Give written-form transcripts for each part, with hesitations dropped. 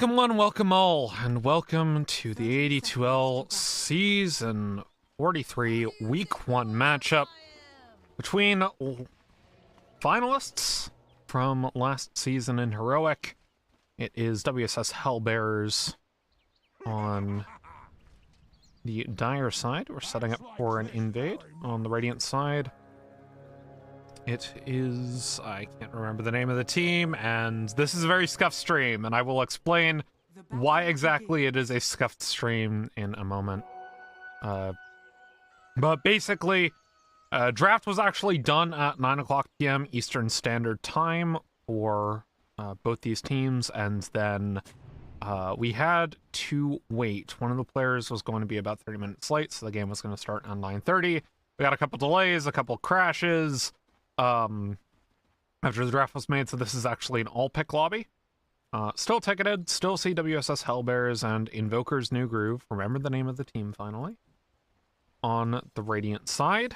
Welcome one, welcome all, and welcome to the AD2L Season 43 Week 1 matchup between finalists from last season in Heroic. It is WSS.Hellbears on the Dire side. We're setting up for an invade. On the Radiant side, it is, I can't remember the name of the team, and this is a very scuffed stream, and I will explain why exactly it is a scuffed stream in a moment. But basically, draft was actually done at 9 o'clock p.m. Eastern Standard Time for both these teams, and then we had to wait. One of the players was going to be about 30 minutes late, so the game was going to start on 9:30. We got a couple delays, a couple crashes, after the draft was made, so this is actually an all-pick lobby. Still ticketed, still see WSS.Hellbears and Invoker's New Groove. Remember the name of the team, finally. On the Radiant side.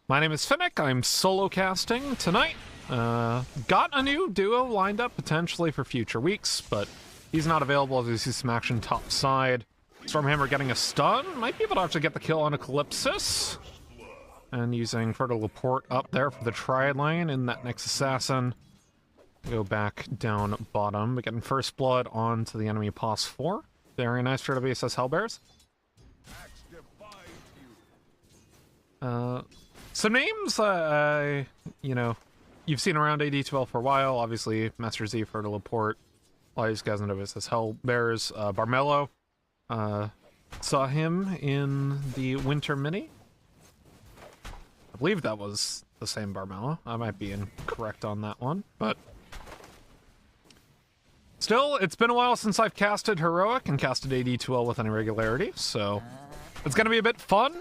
My name is Finnick, I'm solo casting tonight. Got a new duo lined up, potentially for future weeks, but he's not available as we see some action top side. Stormhammer getting a stun, might be able to actually get the kill on a Calypsis. And using Fertile Laporte up there for the triad lane in that next assassin. Go back down bottom. We're getting first blood onto the enemy POS 4. Very nice for WSS.Hellbears. Some names, you know, you've seen around AD2L for a while. Obviously, Master Z, Fertile Laporte, a lot of these guys in WSS.Hellbears. Barmello, saw him in the Winter Mini. I believe that was the same Barmello. I might be incorrect on that one, but still, it's been a while since I've casted Heroic and casted AD2L with any regularity, so it's going to be a bit fun.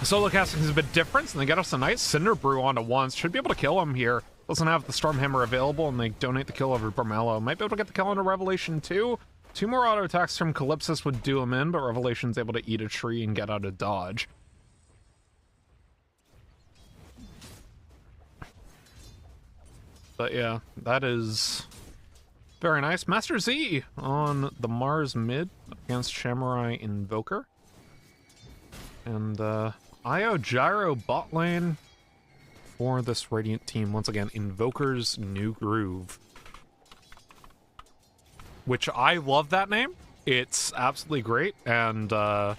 Solo casting is a bit different, and they get us a nice Cinder Brew onto once. Should be able to kill him here. Doesn't have the Stormhammer available, and they donate the kill over Barmello. Might be able to get the kill onto Revelation too. 2 more auto attacks from Calypsis would do him in, but Revelation's able to eat a tree and get out of dodge. But yeah, that is very nice. Master Z on the Mars mid against Samurai Invoker. And IO Gyro bot lane for this Radiant team. Once again, Invoker's New Groove. Which I love that name. It's absolutely great. And I'm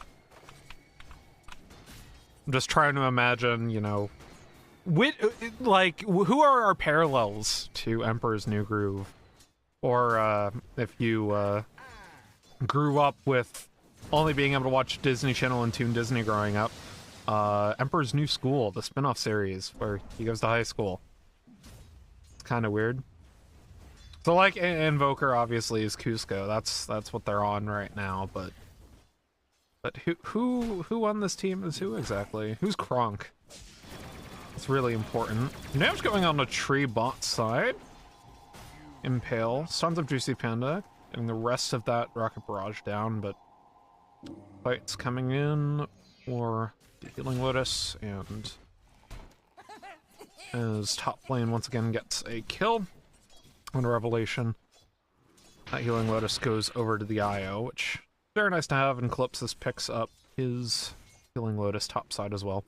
just trying to imagine, you know, who are our parallels to Emperor's New Groove? Or if you grew up with only being able to watch Disney Channel and Toon Disney growing up, Emperor's New School, the spin-off series where he goes to high school. It's kind of weird. So like Invoker obviously is Cusco. That's what they're on right now, but who on this team is who exactly? Who's Kronk? It's really important. Damage going on the tree bot side. Impale. Sons of Juicy Panda. Getting the rest of that Rocket Barrage down, but fights coming in for the Healing Lotus, and as top lane once again gets a kill on Revelation. That Healing Lotus goes over to the IO, which is very nice to have, and Calypsis picks up his Healing Lotus top side as well.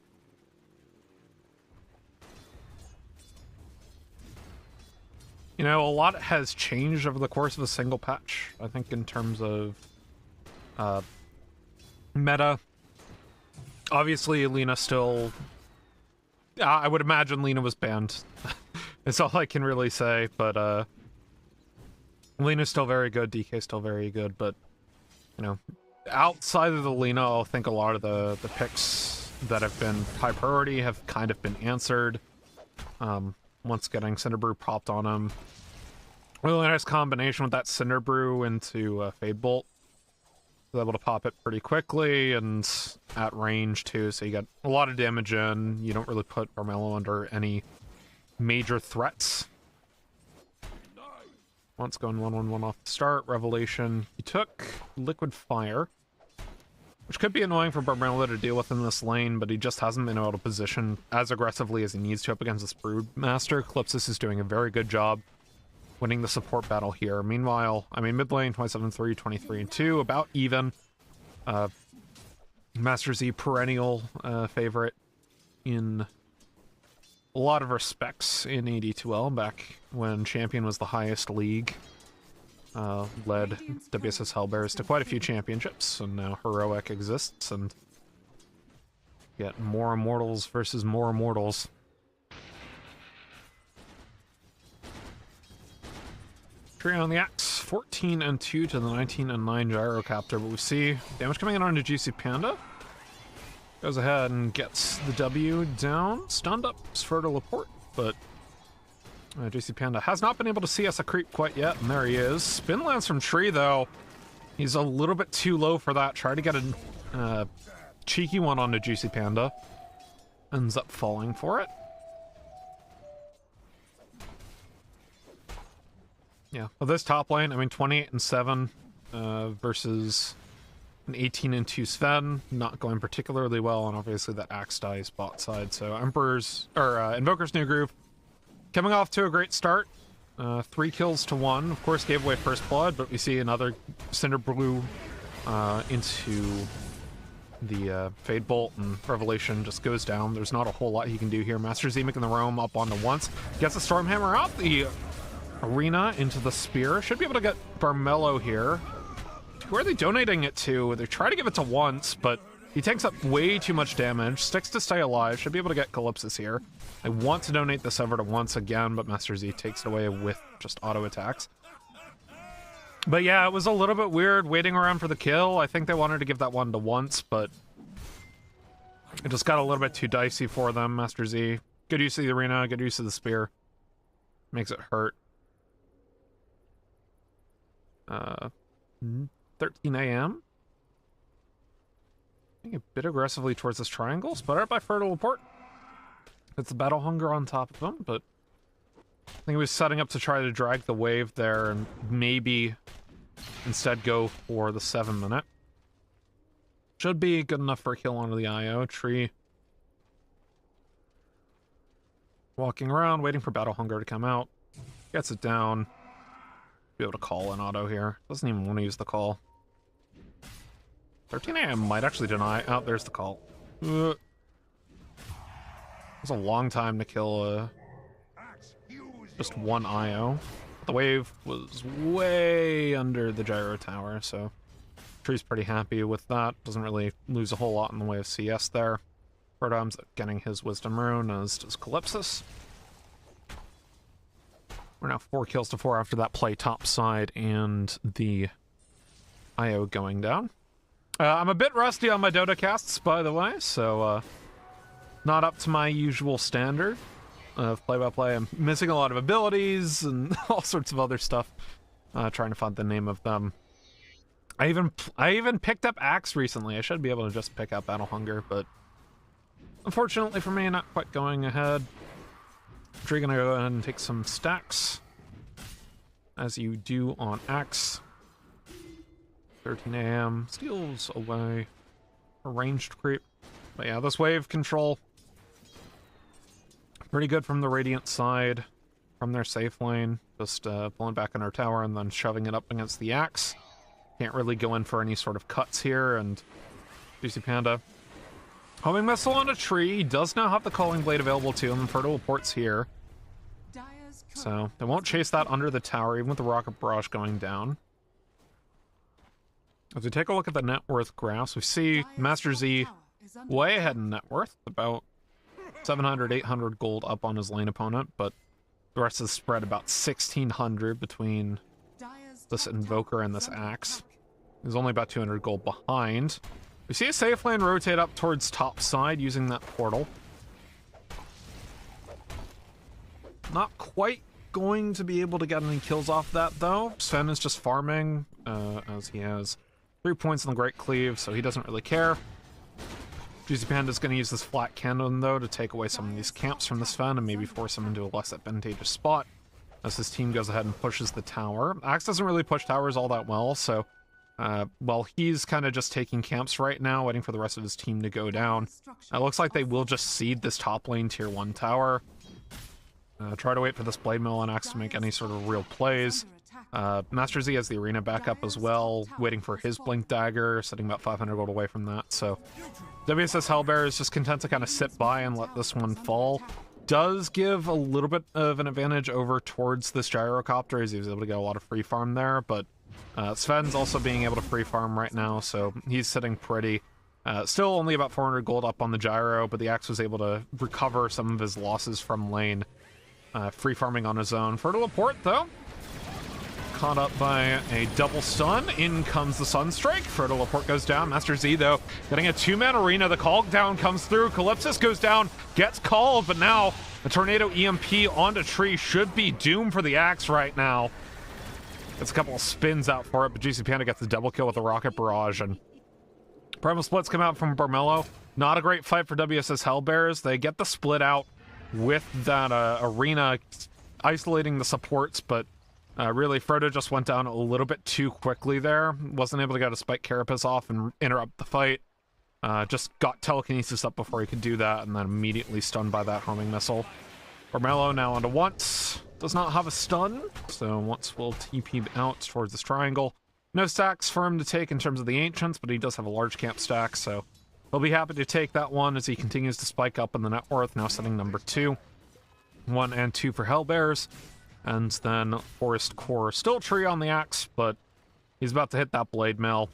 You know, a lot has changed over the course of a single patch, I think, in terms of meta. Obviously, Lina still... I would imagine Lina was banned. That's all I can really say, but Lina's still very good, DK's still very good, but, you know, outside of the Lina, I think a lot of the picks that have been high priority have kind of been answered. Once getting Cinder Brew popped on him. Really nice combination with that Cinder Brew into Fade Bolt. Was able to pop it pretty quickly and at range too, so you got a lot of damage in. You don't really put Barmello under any major threats. Once going 1-1-1 off the start. Revelation. He took Liquid Fire, which could be annoying for Barmello to deal with in this lane, but he just hasn't been able to position as aggressively as he needs to up against this Broodmaster. Calypsis is doing a very good job winning the support battle here. Meanwhile, I mean, mid lane, 27-3, 23-2, about even. Master Z, perennial favorite in a lot of respects in AD2L, back when Champion was the highest league. Led WSS.Hellbears to quite a few championships, and now Heroic exists, and get more Immortals versus more Immortals. Tree on the axe, 14-2 to the 19-9 Gyrocopter, but we see damage coming in onto Juicy Panda. Goes ahead and gets the W down. Stunned up for to Laporte, but Juicy Panda has not been able to CS a creep quite yet, and there he is. Spin lands from Tree, though. He's a little bit too low for that. Try to get a cheeky one onto Juicy Panda. Ends up falling for it. Yeah, well, this top lane, I mean, 28-7 versus an 18-2 Sven, not going particularly well, and obviously that axe dies bot side. So Invoker's new group coming off to a great start. 3 kills to 1. Of course, gave away first blood, but we see another Cinder Blue into the Fade Bolt, and Revelation just goes down. There's not a whole lot he can do here. Master Z making the roam up onto once. Gets the Stormhammer out the arena into the spear. Should be able to get Barmello here. Who are they donating it to? They try to give it to once, but he takes up way too much damage. Sticks to stay alive. Should be able to get Calypsis here. I want to donate this over to once again, but Master Z takes it away with just auto attacks. But yeah, it was a little bit weird waiting around for the kill. I think they wanted to give that one to once, but it just got a little bit too dicey for them. Master Z, good use of the arena, good use of the spear. Makes it hurt. 13 a.m. A bit aggressively towards this triangle, split out by Fertile Port. It's the Battle Hunger on top of him, but I think he was setting up to try to drag the wave there and maybe instead go for the 7-minute. Should be good enough for a kill onto the IO. Tree walking around, waiting for Battle Hunger to come out. Gets it down. Be able to call an auto here. Doesn't even want to use the call. 13 a.m. might actually deny. Oh, there's the call. It was a long time to kill just one IO. The wave was way under the gyro tower, so Tree's pretty happy with that. Doesn't really lose a whole lot in the way of CS there. Protom's getting his Wisdom Rune, as does Calypsis. We're now 4 kills to 4 after that play top side and the IO going down. I'm a bit rusty on my Dota casts, by the way, so not up to my usual standard of play-by-play. I'm missing a lot of abilities and all sorts of other stuff. Trying to find the name of them. I even picked up Axe recently. I should be able to just pick up Battle Hunger, but unfortunately for me, not quite going ahead. Tree gonna go ahead and take some stacks, as you do on Axe. 13 a.m. steals away a ranged creep. But yeah, this wave control, pretty good from the Radiant side, from their safe lane. Just pulling back on our tower and then shoving it up against the Axe. Can't really go in for any sort of cuts here, and Juicy Panda homing missile on a Tree. Does now have the Calling Blade available to him. Fertile Port's here. So they won't chase that under the tower, even with the Rocket Barrage going down. As we take a look at the net worth graphs, we see Master Z way ahead in net worth, about 700, 800 gold up on his lane opponent, but the rest is spread about 1,600 between this Invoker and this Axe. He's only about 200 gold behind. We see a safe lane rotate up towards top side using that portal. Not quite going to be able to get any kills off that, though. Sven is just farming, as he has 3 points in the Great Cleave, so he doesn't really care. Juicy Panda's going to use this flat cannon, though, to take away some of these camps from the Sven and maybe force him into a less advantageous spot as his team goes ahead and pushes the tower. Axe doesn't really push towers all that well, so while he's kind of just taking camps right now, waiting for the rest of his team to go down, it looks like they will just cede this top lane tier 1 tower. Try to wait for this Blade Mill and Axe to make any sort of real plays. Master Z has the arena backup as well, waiting for his Blink Dagger, sitting about 500 gold away from that. So WSS.Hellbears is just content to kind of sit by and let this one fall. Does give a little bit of an advantage over towards this gyrocopter, as he was able to get a lot of free farm there, but Sven's also being able to free farm right now, so he's sitting pretty. Still only about 400 gold up on the gyro, but the Axe was able to recover some of his losses from lane. Free farming on his own. Fertile Laporte, though, caught up by a double stun. In comes the Sunstrike. Fertile Laporte goes down. Master Z, though, getting a two-man arena. The call down comes through. Calypsis goes down, gets called, but now the Tornado EMP onto Tree should be doom for the Axe right now. Gets a couple of spins out for it, but GC Panda gets the double kill with the Rocket Barrage, and Primal Splits come out from Barmello. Not a great fight for WSS.Hellbears. They get the split out with that arena isolating the supports, but really Frodo just went down a little bit too quickly there. Wasn't able to get a Spike Carapace off and interrupt the fight. Just got telekinesis up before he could do that, and then immediately stunned by that homing missile. Barmello now onto Once. Does not have a stun, so Once will TP out towards this triangle. No stacks for him to take in terms of the Ancients, but he does have a large camp stack, so he'll be happy to take that one as he continues to spike up in the net worth, now setting number 2. 1 and 2 for Hellbears. And then Forest Core, still Tree on the Axe, but he's about to hit that Blade Mill.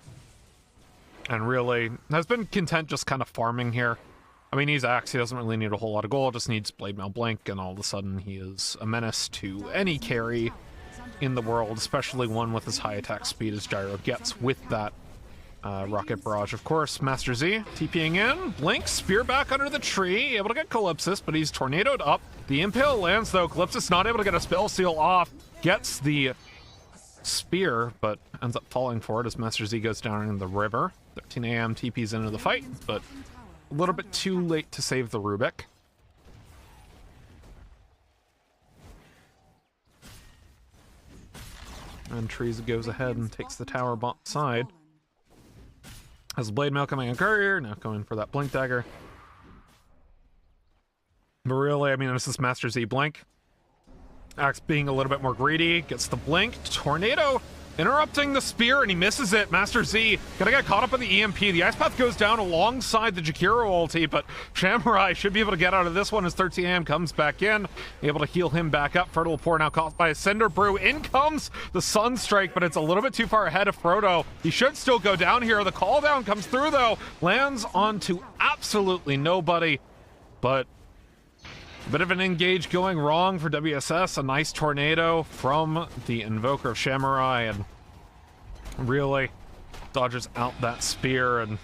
And really has been content just kind of farming here. I mean, he's Axe, he doesn't really need a whole lot of gold, just needs Blade Mill Blink, and all of a sudden he is a menace to any carry in the world, especially one with as high attack speed as Gyro gets with that Rocket Barrage. Of course, Master Z TPing in, Blink, Spear back under the tree, able to get Calypsis, but he's tornadoed up. The Impale lands though, Calypsis not able to get a Spell Seal off, gets the Spear, but ends up falling for it as Master Z goes down in the river. 13 AM TPs into the fight, but a little bit too late to save the Rubik. And Trees goes ahead and takes the tower bot side. Has Blade Mail coming in courier, now going for that Blink Dagger. But really, I mean, this is Master Z Blink. Axe being a little bit more greedy, gets the Blink. Tornado interrupting the Spear, and he misses it. Master Z gonna get caught up in the EMP. The Ice Path goes down alongside the Jakiro ulti, but Samurai should be able to get out of this one as 13 AM comes back in, able to heal him back up. Fertile Laporte now caught by a Cinder Brew. In comes the Sunstrike, but it's a little bit too far ahead of Frodo. He should still go down here. The call down comes through though, lands onto absolutely nobody, but a bit of an engage going wrong for WSS. A nice tornado from the Invoker of Samurai, and really dodges out that spear and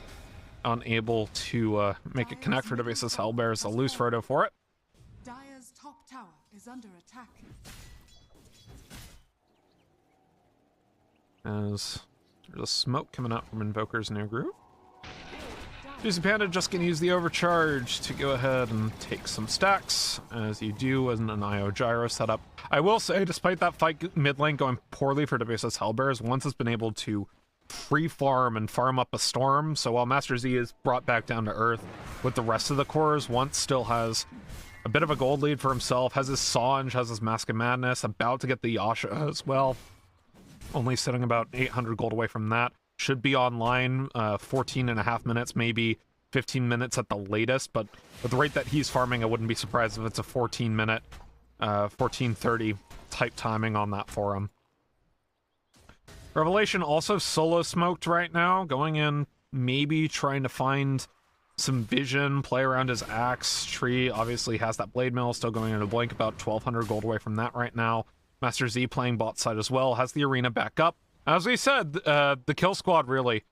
unable to make it connect for WSS.Hellbears. They'll lose Frodo for it. Dire's top tower is under attack. As there's a smoke coming out from Invoker's new group. GC Panda just gonna use the overcharge to go ahead and take some stacks, as you do in an IO gyro setup. I will say, despite that fight mid lane going poorly for WSS.Hellbears, Once has been able to free farm and farm up a storm. So while Master Z is brought back down to earth with the rest of the cores, Once still has a bit of a gold lead for himself, has his Sange, has his Mask of Madness, about to get the Yasha as well. Only sitting about 800 gold away from that. Should be online 14 and a half minutes, maybe 15 minutes at the latest, but with the rate that he's farming, I wouldn't be surprised if it's a 14-minute, 14:30 type timing on that for him. Revelation also solo smoked right now, going in, maybe trying to find some vision, play around his Axe. Tree obviously has that Blade Mill, still going into Blink, about 1,200 gold away from that right now. Master Z playing bot side as well, has the arena back up. As we said, the kill squad really,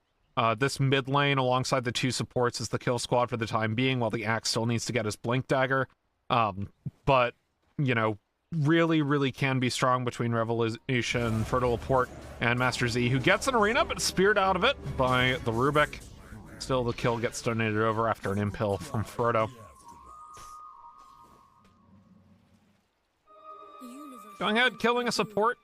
this mid lane alongside the two supports is the kill squad for the time being, while the Axe still needs to get his Blink Dagger. But, you know, really can be strong between Revelation, Fertile Laporte, and Master Z, who gets an arena, but speared out of it by the Rubik. Still, the kill gets donated over after an impale from Frodo. Going ahead, killing a support.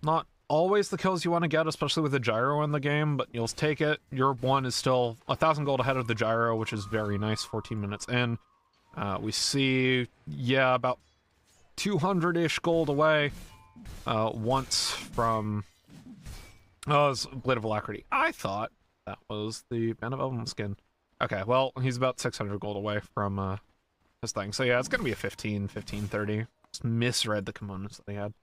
Not always the kills you want to get, especially with the gyro in the game, but you'll take it. Your one is still 1,000 gold ahead of the gyro, which is very nice. 14 minutes in. We see, yeah, about 200-ish gold away. Once from... Oh, it was Blade of Alacrity. I thought that was the Band of Elven skin. Okay, well, he's about 600 gold away from his thing. So yeah, it's going to be a 15-30. Just misread the components that they had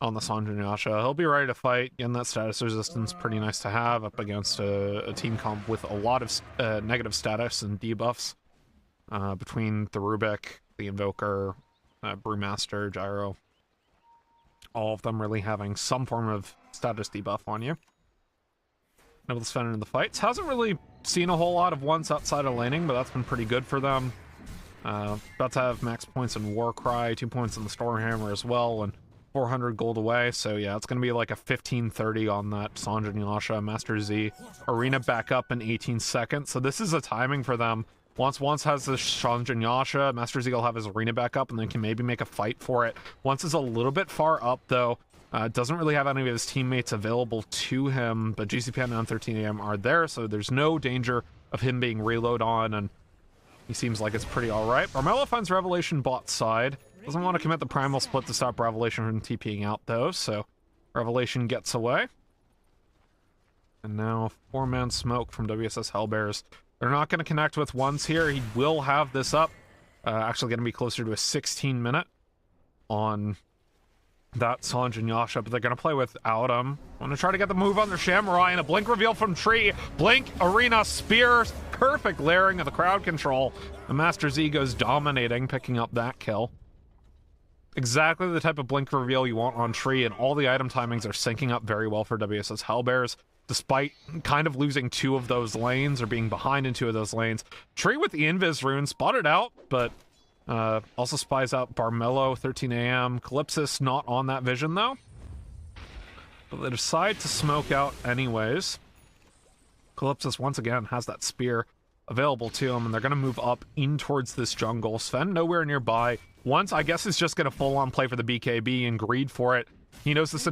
on the Sanjanyasha. He'll be ready to fight. Getting that status resistance, pretty nice to have up against a team comp with a lot of negative status and debuffs. Between the Rubik, the Invoker, Brewmaster, Gyro. All of them really having some form of status debuff on you. Able to spend it in the fights. Hasn't really seen a whole lot of once outside of laning, but that's been pretty good for them. About to have max points in Warcry, 2 points in the Stormhammer as well, and 400 gold away. So yeah, it's going to be like a 15-30 on that Sanjanyasha, Master Z. Arena back up in 18 seconds. So this is a timing for them. Once has the Sanjanyasha, Master Z will have his arena back up and then can maybe make a fight for it. Once is a little bit far up though. Doesn't really have any of his teammates available to him, but GCPN and 13 AM are there, so there's no danger of him being reload on, and he seems like it's pretty alright. Barmello finds Revelation bot side. Doesn't want to commit the Primal Split to stop Revelation from TPing out though, so Revelation gets away. And now 4-man smoke from WSS.Hellbears. They're not going to connect with ones here. He will have this up. Actually going to be closer to a 16-minute on that Sanjanyasha, but they're going to play without him. Want to try to get the move on their Samurai, and a blink reveal from Tree. Blink, Arena, Spears, perfect layering of the crowd control. The Master Z goes dominating, picking up that kill. Exactly the type of blink reveal you want on Tree, and all the item timings are syncing up very well for WSS.Hellbears. Despite kind of losing 2 of those lanes, or being behind in 2 of those lanes. Tree with the Invis rune, spotted out, but also spies out Barmello, 13 AM. Calypsis not on that vision, though. But they decide to smoke out anyways. Calypsis, once again, has that spear available to him, and they're going to move up in towards this jungle. Sven nowhere nearby. Once, I guess, is just going to full-on play for the BKB and greed for it. He knows this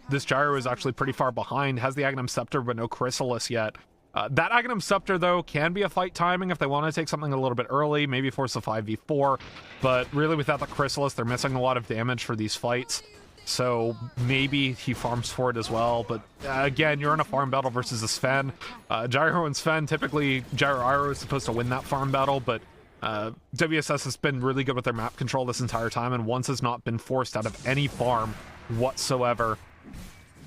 this Gyro is actually pretty far behind, has the Aghanim Scepter, but no Chrysalis yet. That Aghanim Scepter, though, can be a fight timing if they want to take something a little bit early, maybe force a 5v4, but really without the Chrysalis, they're missing a lot of damage for these fights, so maybe he farms for it as well, but again, you're in a farm battle versus a Sven. Gyro and Sven, typically Gyro is supposed to win that farm battle, but WSS has been really good with their map control this entire time, and once has not been forced out of any farm whatsoever.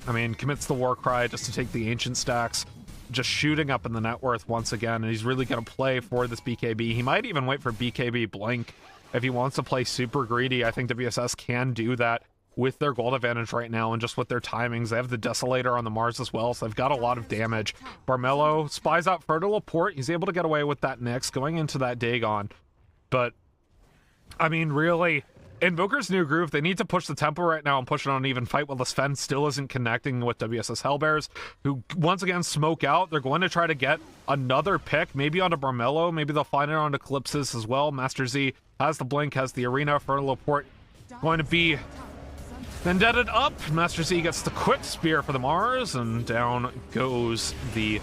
I mean, commits the Warcry just to take the ancient stacks, just shooting up in the net worth once again, and he's really going to play for this BKB. He might even wait for BKB Blink if he wants to play super greedy. I think WSS can do that with their gold advantage right now, and just with their timings. They have the Desolator on the Mars as well, so they've got a lot of damage. Barmello spies out Fertile Port. He's able to get away with that Nyx going into that Dagon. But, I mean, really, Invoker's New Groove, they need to push the tempo right now and push it on an even fight while the Sven still isn't connecting with WSS.Hellbears, who once again smoke out. They're going to try to get another pick, maybe onto Barmello. Maybe they'll find it onto Calypsis as well. Master Z has the Blink, has the Arena. Fertile Port going to be vendetted up. Master Z gets the quick spear for the Mars, and down goes the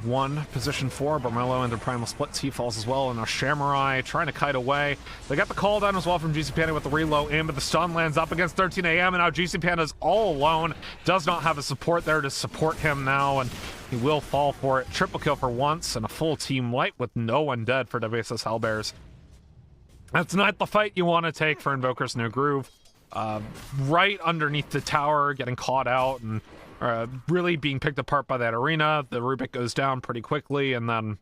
one position 4. Barmello and their Primal Splits, he falls as well, and a Samurai trying to kite away. They got the call down as well from GC Panda with the reload in, but the stun lands up against 13 AM, and now GC Panda's all alone. Does not have a support there to support him now, and he will fall for it. Triple kill for once, and a full team wipe with no one dead for WSS.Hellbears. That's not the fight you want to take for Invoker's New Groove. Right underneath the tower, getting caught out, and really being picked apart by that Arena. The Rubik goes down pretty quickly, and then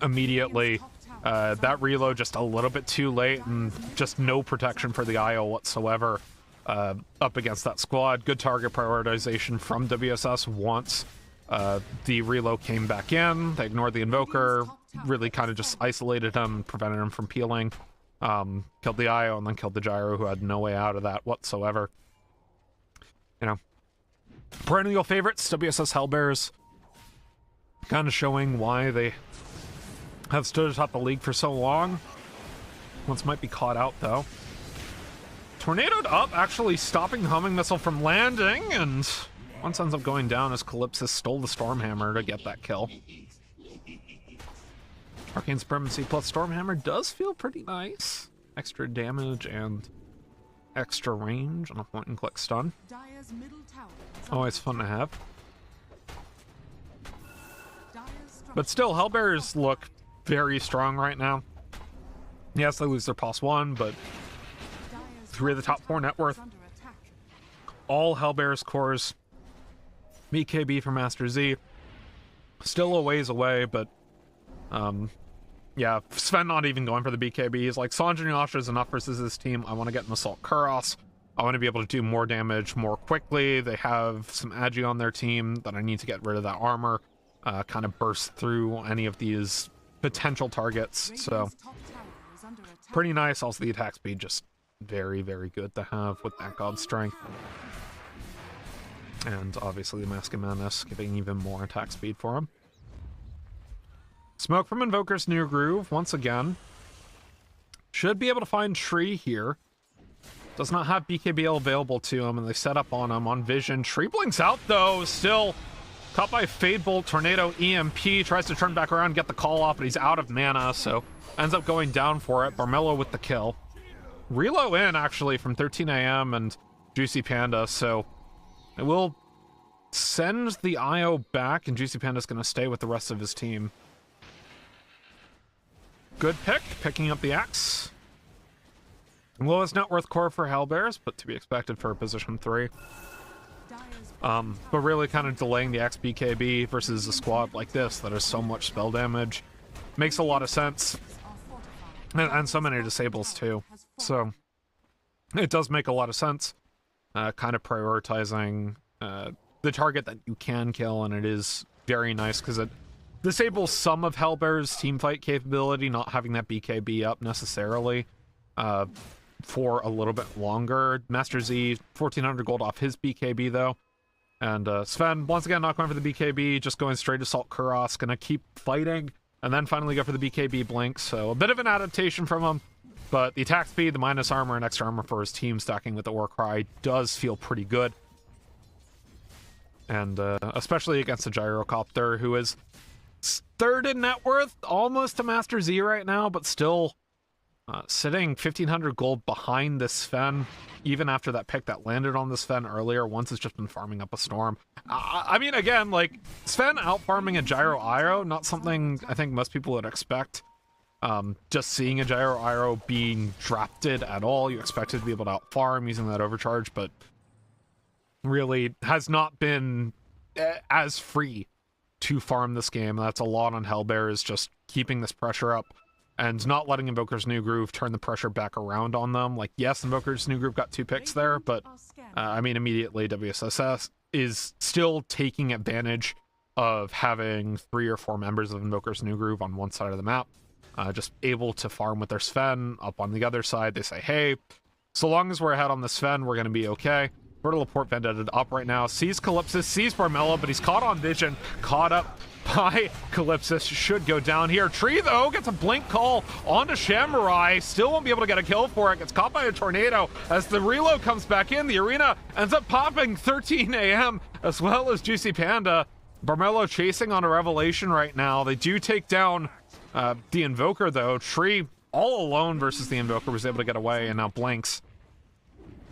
immediately that reload just a little bit too late, and just no protection for the IO whatsoever up against that squad. Good target prioritization from WSS once the reload came back in. They ignored the Invoker, really kind of just isolated him, prevented him from peeling. Killed the IO, and then killed the Gyro, who had no way out of that whatsoever. You know, perennial favorites, WSS.Hellbears, kind of showing why they have stood atop the league for so long. Once might be caught out, though. Tornadoed up, actually stopping the homing missile from landing, and once ends up going down as Calypsis stole the Stormhammer to get that kill. Arcane Supremacy plus Stormhammer does feel pretty nice. Extra damage and extra range on a point-and-click stun. Dire's middle tower is Always under fun to have. Dire's But still, Hellbears look very strong right now. Yes, they lose their +1, but Dire's 3 of the top 4 net worth. is under attack. All Hellbears cores. BKB for Master Z. Still a ways away, but yeah, Sven not even going for the BKB. He's like, Sanj and Yasha is enough versus this team. I want to get an Assault Kuros. I want to be able to do more damage more quickly. They have some Agi on their team that I need to get rid of that armor. Kind of burst through any of these potential targets. So Radiant's top tower is under attack. pretty nice. Also the attack speed just very, very good to have with that God Strength. And obviously the Mask of Madness giving even more attack speed for him. Smoke from Invoker's New Groove, once again. Should be able to find Tree here. Does not have BKBL available to him, and they set up on him on Vision. Tree blinks out, though, still caught by Fade Bolt, Tornado, EMP. Tries to turn back around, get the call off, but he's out of mana, so ends up going down for it. Barmello with the kill. Relo in, actually, from 13 AM and Juicy Panda, so it will send the IO back, and Juicy Panda's going to stay with the rest of his team. Good pick, picking up the axe. Lowest net worth core for Hellbears, but to be expected for position 3. Dire's But really kind of delaying the XBKB versus a squad like this that has so much spell damage makes a lot of sense. are fortified. And so many disables too. So it does make a lot of sense. Kind of prioritizing the target that you can kill, and it is very nice because it disables some of Hellbear's teamfight capability, not having that BKB up necessarily for a little bit longer. Master Z, 1400 gold off his BKB though. And Sven, once again, not going for the BKB, just going straight Assault Kuros, gonna keep fighting, and then finally go for the BKB blink. So a bit of an adaptation from him, but the attack speed, the minus armor, and extra armor for his team stacking with the Warcry does feel pretty good. And especially against the Gyrocopter, who is third in net worth, almost to Master Z right now, but still sitting 1500 gold behind this Sven, even after that pick that landed on this Sven earlier. Once it's just been farming up a Storm. I mean, again, like, Sven out farming a Gyro Iro, not something I think most people would expect. Just seeing a Gyro Iro being drafted at all, you expect it to be able to out farm using that overcharge, but really has not been as free to farm this game. That's a lot on Hellbears, just keeping this pressure up and not letting Invoker's New Groove turn the pressure back around on them. Like, yes, Invoker's New Groove got 2 picks there, but I mean, immediately WSS is still taking advantage of having 3 or 4 members of Invoker's New Groove on one side of the map, just able to farm with their Sven. Up on the other side, they say, hey, so long as we're ahead on the Sven, we're going to be okay. Vertical Port Vendetta up right now. Sees Calypsis, sees Barmello, but he's caught on Vision. Caught up by Calypsis. Should go down here. Tree, though, gets a blink call onto Samurai. Still won't be able to get a kill for it. Gets caught by a tornado. As the reload comes back in, the arena ends up popping 13 AM, as well as Juicy Panda. Barmello chasing on a Revelation right now. They do take down the Invoker, though. Tree, all alone versus the Invoker, was able to get away, and now blinks.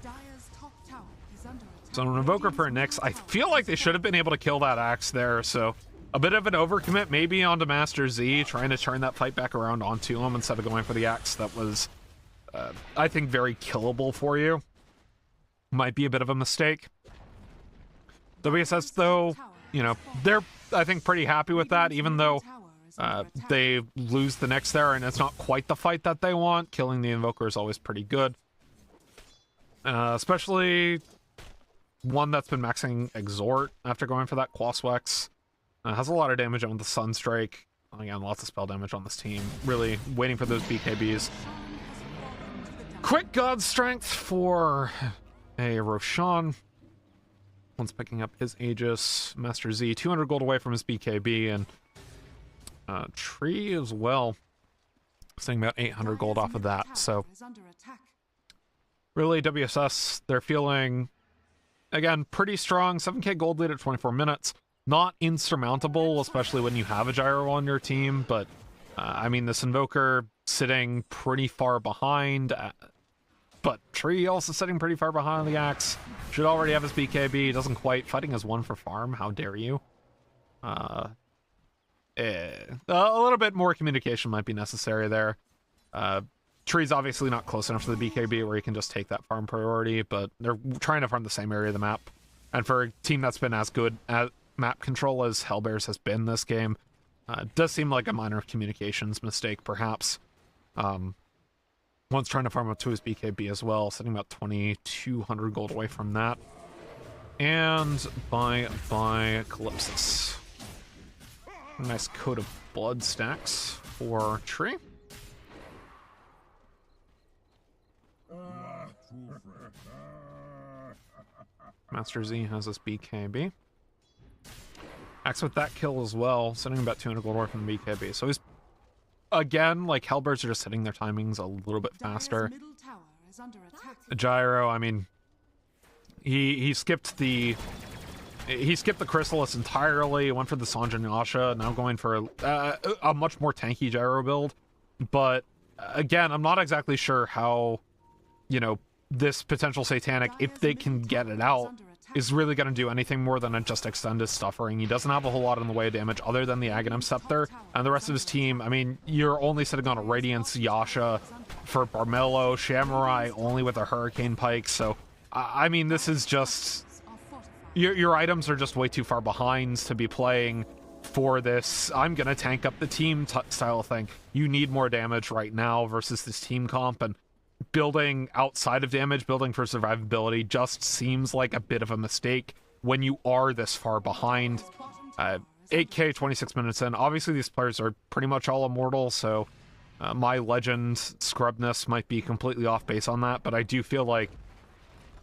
Dire's top tower is under attack. So an Invoker for Nyx. I feel like they should have been able to kill that axe there, so a bit of an overcommit maybe onto Master Z, trying to turn that fight back around onto him instead of going for the axe that was, I think, very killable for you. Might be a bit of a mistake. WSS, though, you know, they're, I think, pretty happy with that, even though they lose the Nyx there, and it's not quite the fight that they want. Killing the Invoker is always pretty good. Especially one that's been maxing Exhort after going for that Quaswex. Has a lot of damage on the Sunstrike. Again, lots of spell damage on this team. Really waiting for those BKBs. Quick God Strength for a Roshan. Once picking up his Aegis. Master Z, 200 gold away from his BKB, and Tree as well. Saying about 800 gold off of that. So really, WSS, they're feeling, again, pretty strong. 7k gold lead at 24 minutes. Not insurmountable, especially when you have a Gyro on your team, but I mean, this Invoker sitting pretty far behind, but Tree also sitting pretty far behind the Axe. Should already have his BKB, doesn't quite. Fighting as one for farm, how dare you? A little bit more communication might be necessary there. Tree's obviously not close enough to the BKB where he can just take that farm priority, but they're trying to farm the same area of the map. And for a team that's been as good at map control as Hellbears has been this game, it does seem like a minor communications mistake, perhaps. One's trying to farm up to his BKB as well, sitting about 2,200 gold away from that. And by Calypsis. Nice coat of blood stacks for Tree. Master Z has his BKB. Axe with that kill as well, sitting about 200 gold away from the BKB. So he's, again, like, Hellbears are just hitting their timings a little bit faster. Gyro, I mean, he skipped the Chrysalis entirely, went for the Sanjin Yasha, now going for a much more tanky Gyro build. But again, I'm not exactly sure how, you know, this potential Satanic, if they can get it out, is really going to do anything more than just extend his suffering. He doesn't have a whole lot in the way of damage other than the Aghanim Scepter, and the rest of his team, I mean, you're only sitting on a Radiance Yasha for Barmello, Samurai only with a Hurricane Pike, so I mean, this is just, your items are just way too far behind to be playing for this I'm gonna tank up the team style thing. You need more damage right now versus this team comp, and building outside of damage, building for survivability just seems like a bit of a mistake when you are this far behind. 8k, 26 minutes in. Obviously, these players are pretty much all immortal, so my legend scrubness might be completely off base on that, but I do feel like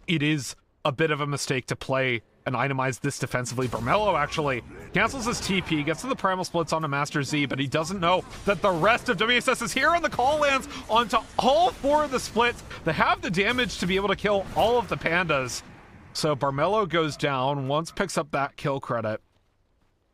it is a bit of a mistake to play and itemize this defensively. Barmello actually cancels his TP, gets to the Primal Splits onto Master Z, but he doesn't know that the rest of WSS is here, and the call lands onto all 4 of the splits. They have the damage to be able to kill all of the pandas. So Barmello goes down, once picks up that kill credit.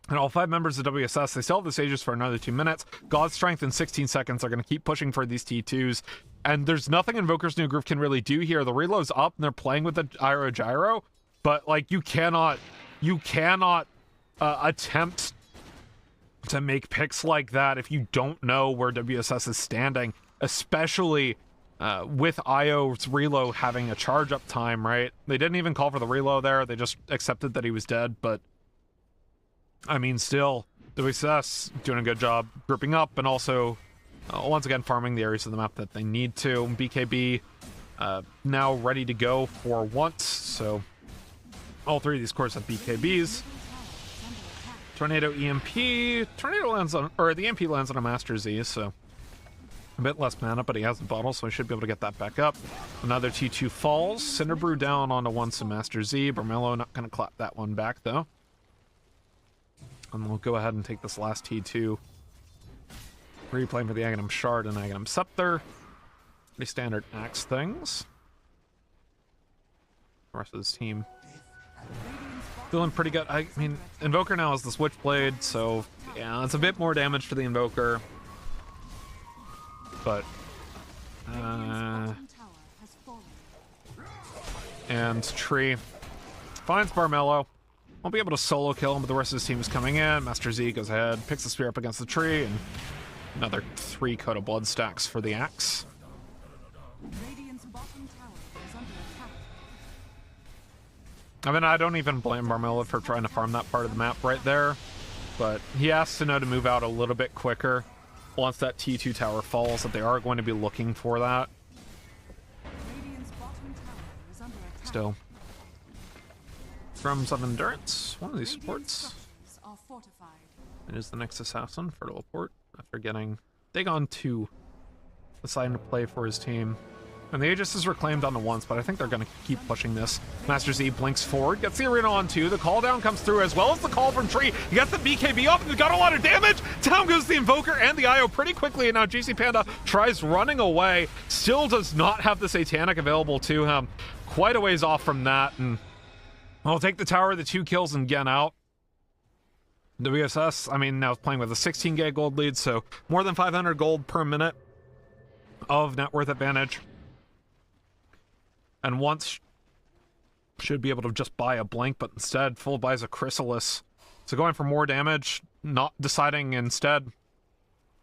And all 5 members of WSS, they still have the Sages for another 2 minutes. God's Strength in 16 seconds. They're going to keep pushing for these T2s. And there's nothing Invoker's New Groove can really do here. The reload's up, and they're playing with the Gyro. But, like, you cannot attempt to make picks like that if you don't know where WSS is standing, especially with IO's reload having a charge up time, right? They didn't even call for the reload there. They just accepted that he was dead, but I mean, still, WSS doing a good job grouping up and also, once again, farming the areas of the map that they need to. BKB now ready to go for once, so all 3 of these cores have BKBs. Tornado EMP. Tornado lands on, or the EMP lands on a Master Z, so a bit less mana, but he has the bottle, so he should be able to get that back up. Another T2 falls. Cinderbrew down onto once a Master Z. Barmello not going to clap that one back, though. And we'll go ahead and take this last T2. Replaying for the Aghanim Shard and Aghanim Scepter. Pretty standard axe things. The rest of this team feeling pretty good. I mean, Invoker now has the Switchblade, so yeah, it's a bit more damage for the Invoker. But and Tree finds Barmello. Won't be able to solo kill him, but the rest of his team is coming in. Master Z goes ahead, picks the spear up against the tree, and another 3 coat of blood stacks for the axe. I mean, I don't even blame Barmello for trying to farm that part of the map right there, but he has to know to move out a little bit quicker once that T2 tower falls, that they are going to be looking for that. Still. Drums of Endurance, one of these supports. It is the next assassin for teleport after getting Dagon 2 assigned to play for his team. And the Aegis is reclaimed onto once, but I think they're going to keep pushing this. Master Z blinks forward, gets the arena on 2. The call down comes through as well as the call from Tree. He gets the BKB up and he's got a lot of damage. Down goes the Invoker and the IO pretty quickly, and now GC Panda tries running away. Still does not have the Satanic available to him. Quite a ways off from that, and I'll take the tower, the 2 kills, and get out. WSS, I mean, now playing with a 16k gold lead, so more than 500 gold per minute of net worth advantage. And once should be able to just buy a blink, but instead full buys a chrysalis. So going for more damage, not deciding instead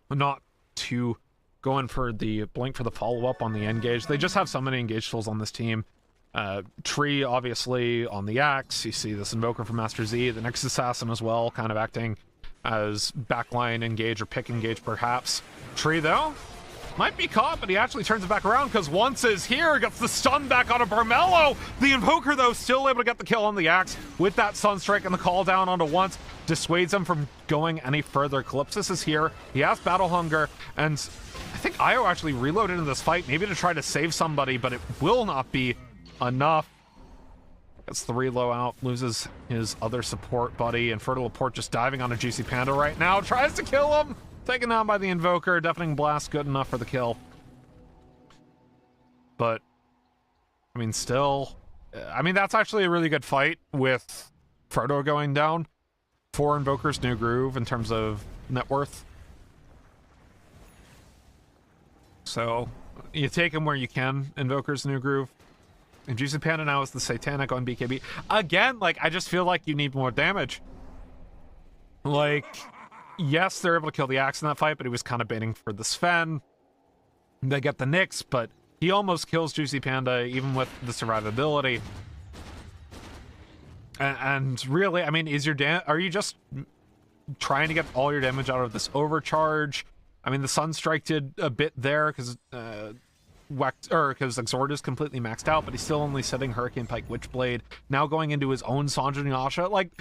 not to go in for the blink for the follow-up on the engage. They just have so many engage tools on this team. Tree, obviously, on the axe. You see this Invoker from Master Z, the next Assassin as well, kind of acting as backline engage or pick engage, perhaps. Tree, though, might be caught, but he actually turns it back around because Once is here, gets the stun back on a Barmello. The Invoker, though, still able to get the kill on the axe with that Sunstrike and the call down onto Once. Dissuades him from going any further. Calypsis is here. He has Battle Hunger, and I think Io actually reloaded in this fight, maybe to try to save somebody, but it will not be enough. Gets the reload out, loses his other support buddy, and Fertile Port just diving on a Juicy Panda right now. Tries to kill him. Taken down by the Invoker. Deafening Blast, good enough for the kill. But, I mean, still, I mean, that's actually a really good fight with Frodo going down for Invoker's New Groove in terms of net worth. So, you take him where you can, Invoker's New Groove. And Juicy Panda now is the Satanic on BKB. Again, like, I just feel like you need more damage. Like, yes, they're able to kill the axe in that fight, but he was kind of baiting for the Sven. They get the Nyx, but he almost kills Juicy Panda even with the survivability. And really, I mean, are you just trying to get all your damage out of this overcharge? I mean, the Sunstrike did a bit there because Exhort is completely maxed out, but he's still only setting Hurricane Pike Witchblade. Now going into his own Sanjin Yasha. Like,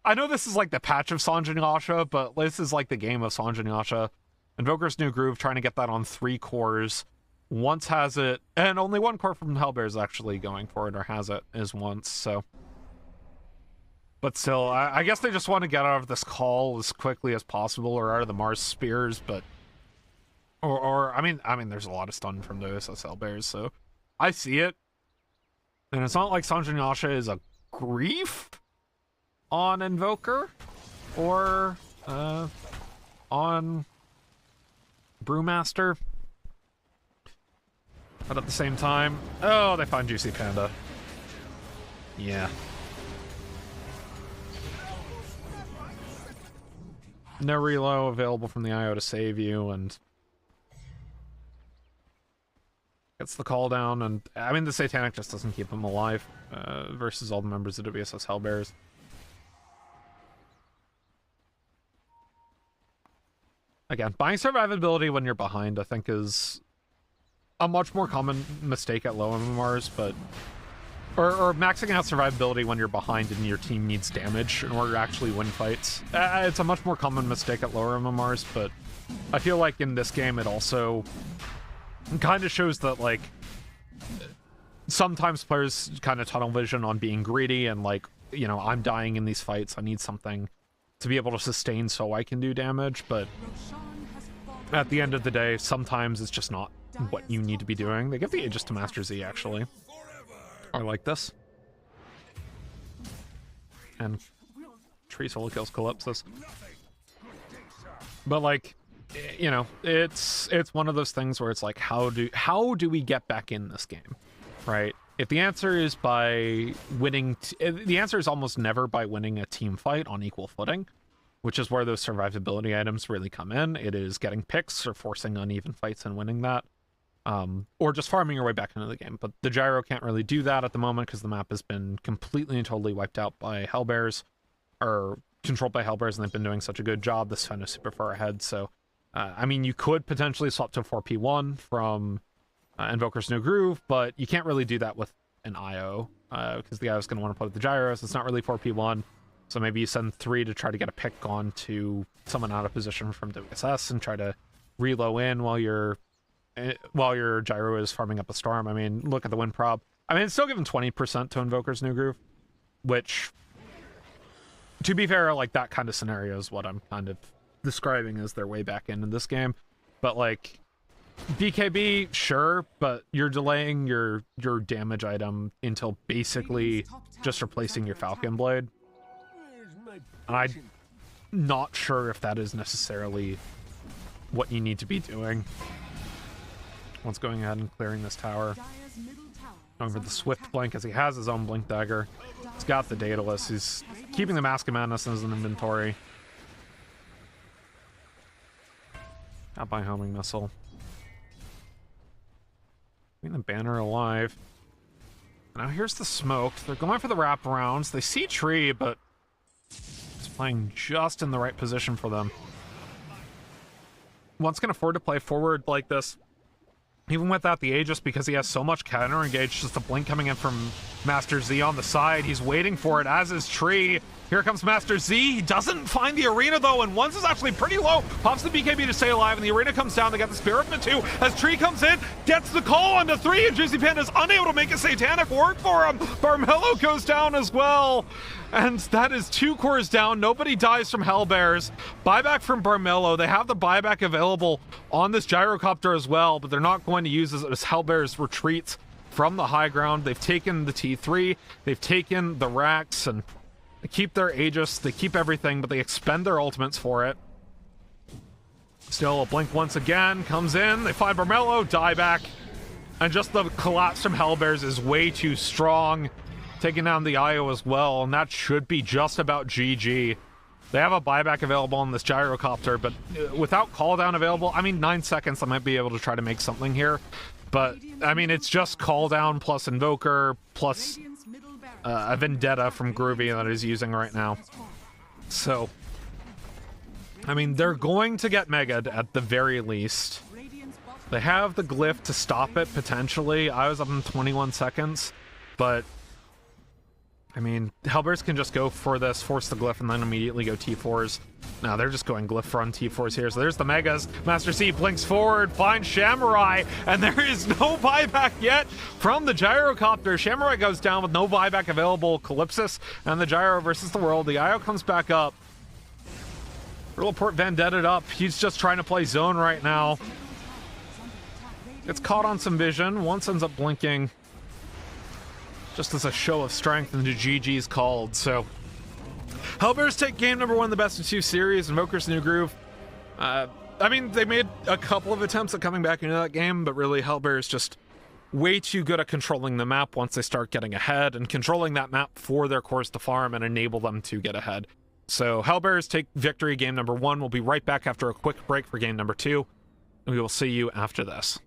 I know this is like the patch of Sanjin Yasha, but this is like the game of Sanjin Yasha. Invoker's New Groove, trying to get that on 3 cores. Once has it, and only 1 core from Hellbears actually going for it, or has it, is Once, so. But still, I guess they just want to get out of this call as quickly as possible, or out of the Mars Spears, but I mean, there's a lot of stun from the WSS.Hellbears, so I see it. And it's not like Sanjin Yasha is a grief on Invoker or on Brewmaster. But at the same time, oh, they find Juicy Panda. Yeah. No reload available from the IO to save you, and gets the call down, and I mean, the Satanic just doesn't keep him alive versus all the members of WSS.Hellbears. Again, buying survivability when you're behind, I think, is a much more common mistake at low MMRs, but or maxing out survivability when you're behind and your team needs damage in order to actually win fights. It's a much more common mistake at lower MMRs, but I feel like in this game it also kind of shows that, like, sometimes players kind of tunnel vision on being greedy and, like, you know, I'm dying in these fights, I need something to be able to sustain so I can do damage, but at the end of the day, sometimes it's just not what you need to be doing. They give the Aegis to Master Z, actually. I like this. And Tree solo kills Calypsis. But, like, you know, it's one of those things where it's like, how do we get back in this game, right? If the answer is by winning, the answer is almost never by winning a team fight on equal footing, which is where those survivability items really come in. It is getting picks or forcing uneven fights and winning that, or just farming your way back into the game. But the Gyro can't really do that at the moment because the map has been completely and totally wiped out by Hellbears, or controlled by Hellbears, and they've been doing such a good job. The Sven is super far ahead, so I mean, you could potentially swap to a 4P1 from Invoker's New Groove, but you can't really do that with an IO, because the IO is going to want to play with the Gyros. It's not really 4P1, so maybe you send 3 to try to get a pick on to someone out of position from WSS and try to reload in while your Gyro is farming up a Storm. I mean, look at the win prob. I mean, it's still given 20% to Invoker's New Groove, which, to be fair, like, that kind of scenario is what I'm kind of describing as their way back in this game. But, like, BKB, sure, but you're delaying your damage item until basically just replacing your Falcon Blade. And I'm not sure if that is necessarily what you need to be doing. Once going ahead and clearing this tower. Dire's middle tower Going is for the under Swift attack. Blink as he has his own Blink Dagger. He's got the Daedalus. He's keeping the Mask of Madness in his inventory. Out by Homing Missile. Keeping the banner alive. Now here's the smoke. They're going for the wraparounds. They see Tree, but it's playing just in the right position for them. One's can afford to play forward like this, even without the Aegis, because he has so much counter engage. Just a blink coming in from Master Z on the side. He's waiting for it, as is Tree. Here comes Master Z. He doesn't find the arena, though, and One's is actually pretty low. Pops the BKB to stay alive, and the arena comes down. They got the Spirit of 2 as Tree comes in, gets the call onto 3, and Juicy Panda's unable to make a satanic work for him. Barmello goes down as well, and that is 2 cores down. Nobody dies from Hellbears. Buyback from Barmello. They have the buyback available on this gyrocopter as well, but they're not going to use it as Hellbears retreats from the high ground. They've taken the T3, they've taken the racks, and they keep their Aegis, they keep everything, but they expend their ultimates for it. Still, a blink once again comes in. They find Barmello, die back, and just the collapse from Hellbears is way too strong, taking down the IO as well, and that should be just about GG. They have a buyback available on this gyrocopter, but without cooldown available, I mean, 9 seconds, I might be able to try to make something here. But, I mean, it's just cooldown plus Invoker plus Radiant's middle barracks a Vendetta from Groovy that he's using right now. So, I mean, they're going to get Mega'd at the very least. Radiant's bottom They have the glyph to stop it, potentially. I was up in 21 seconds, but I mean, Hellbears can just go for this, force the glyph, and then immediately go T4s. No, they're just going glyph run T4s here. So there's the Megas. Master C blinks forward, finds Samurai, and there is no buyback yet from the gyrocopter. Samurai goes down with no buyback available. Calypsis and the gyro versus the world. The IO comes back up. Port Vendetta up. He's just trying to play zone right now. Gets caught on some vision. Once ends up blinking, just as a show of strength, and the GG's called. So Hellbears take game number 1 in the best of 2 series. Invoker's New Groove. I mean, they made a couple of attempts at coming back into that game, but really Hellbears just way too good at controlling the map once they start getting ahead, and controlling that map for their cores to farm and enable them to get ahead. So Hellbears take victory game number 1. We'll be right back after a quick break for game number 2, and we will see you after this.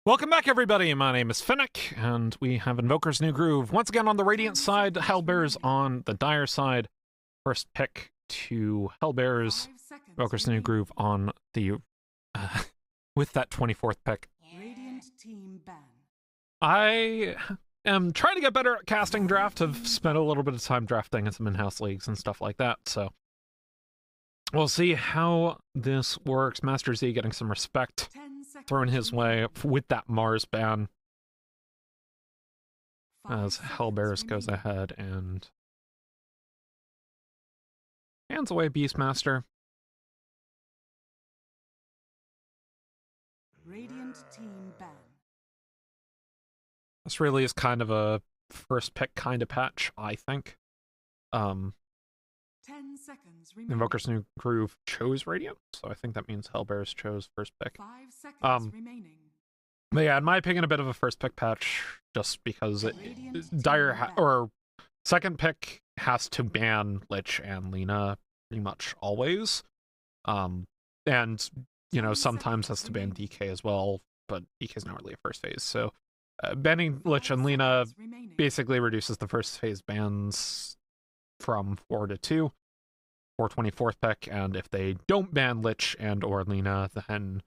Welcome back, everybody. My name is Finnick, and we have Invoker's New Groove once again on the Radiant side, Hellbears on the Dire side. First pick to Hellbears, Invoker's New Groove on the with that 24th pick. Radiant team ban. I am trying to get better at casting draft. I've spent a little bit of time drafting in some in-house leagues and stuff like that, so we'll see how this works. Master Z getting some respect thrown his way with that Mars ban as Hellbears goes ahead and hands away Beastmaster. Radiant team ban. This really is kind of a first pick kind of patch, I think. 10 seconds remaining. Invoker's New Groove chose Radiant, so I think that means Hellbears chose first pick. 5 seconds remaining. But yeah, in my opinion, a bit of a first pick patch, just because Dire or second pick has to ban Lich and Lina pretty much always, and you know sometimes has to ban DK as well, but DK is not really a first phase, so banning Lich and Lina basically reduces the first phase bans from 4 to 2 for 24th pick, and if they don't ban Lich and or Lina, then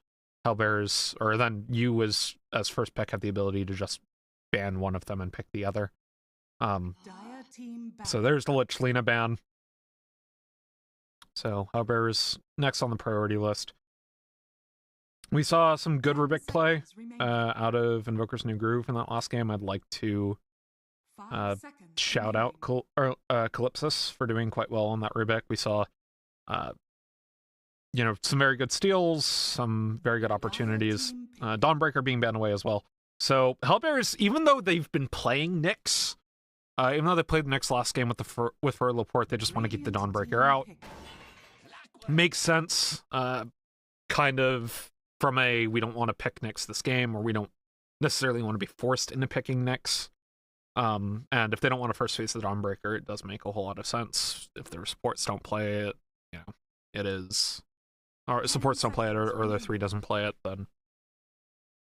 Hellbears, or then you as first pick have the ability to just ban one of them and pick the other. So there's the Lich Lina ban. So Hellbears next on the priority list. We saw some good Rubik play out of Invoker's New Groove in that last game. I'd like to shout out Calypsis for doing quite well on that Rubik. We saw you know, some very good steals, some very good opportunities. Dawnbreaker being banned away as well. So Hellbears, even though they've been playing Nyx, even though they played the Nyx last game with for Laporte, they just want to keep the Dawnbreaker out. Makes sense, kind of from a we don't want to pick Nyx this game, or we don't necessarily want to be forced into picking Nyx. And if they don't want to first face the Dawnbreaker, it does make a whole lot of sense. If their supports don't play it, you know, it is, or supports don't play it, or their 3 doesn't play it, then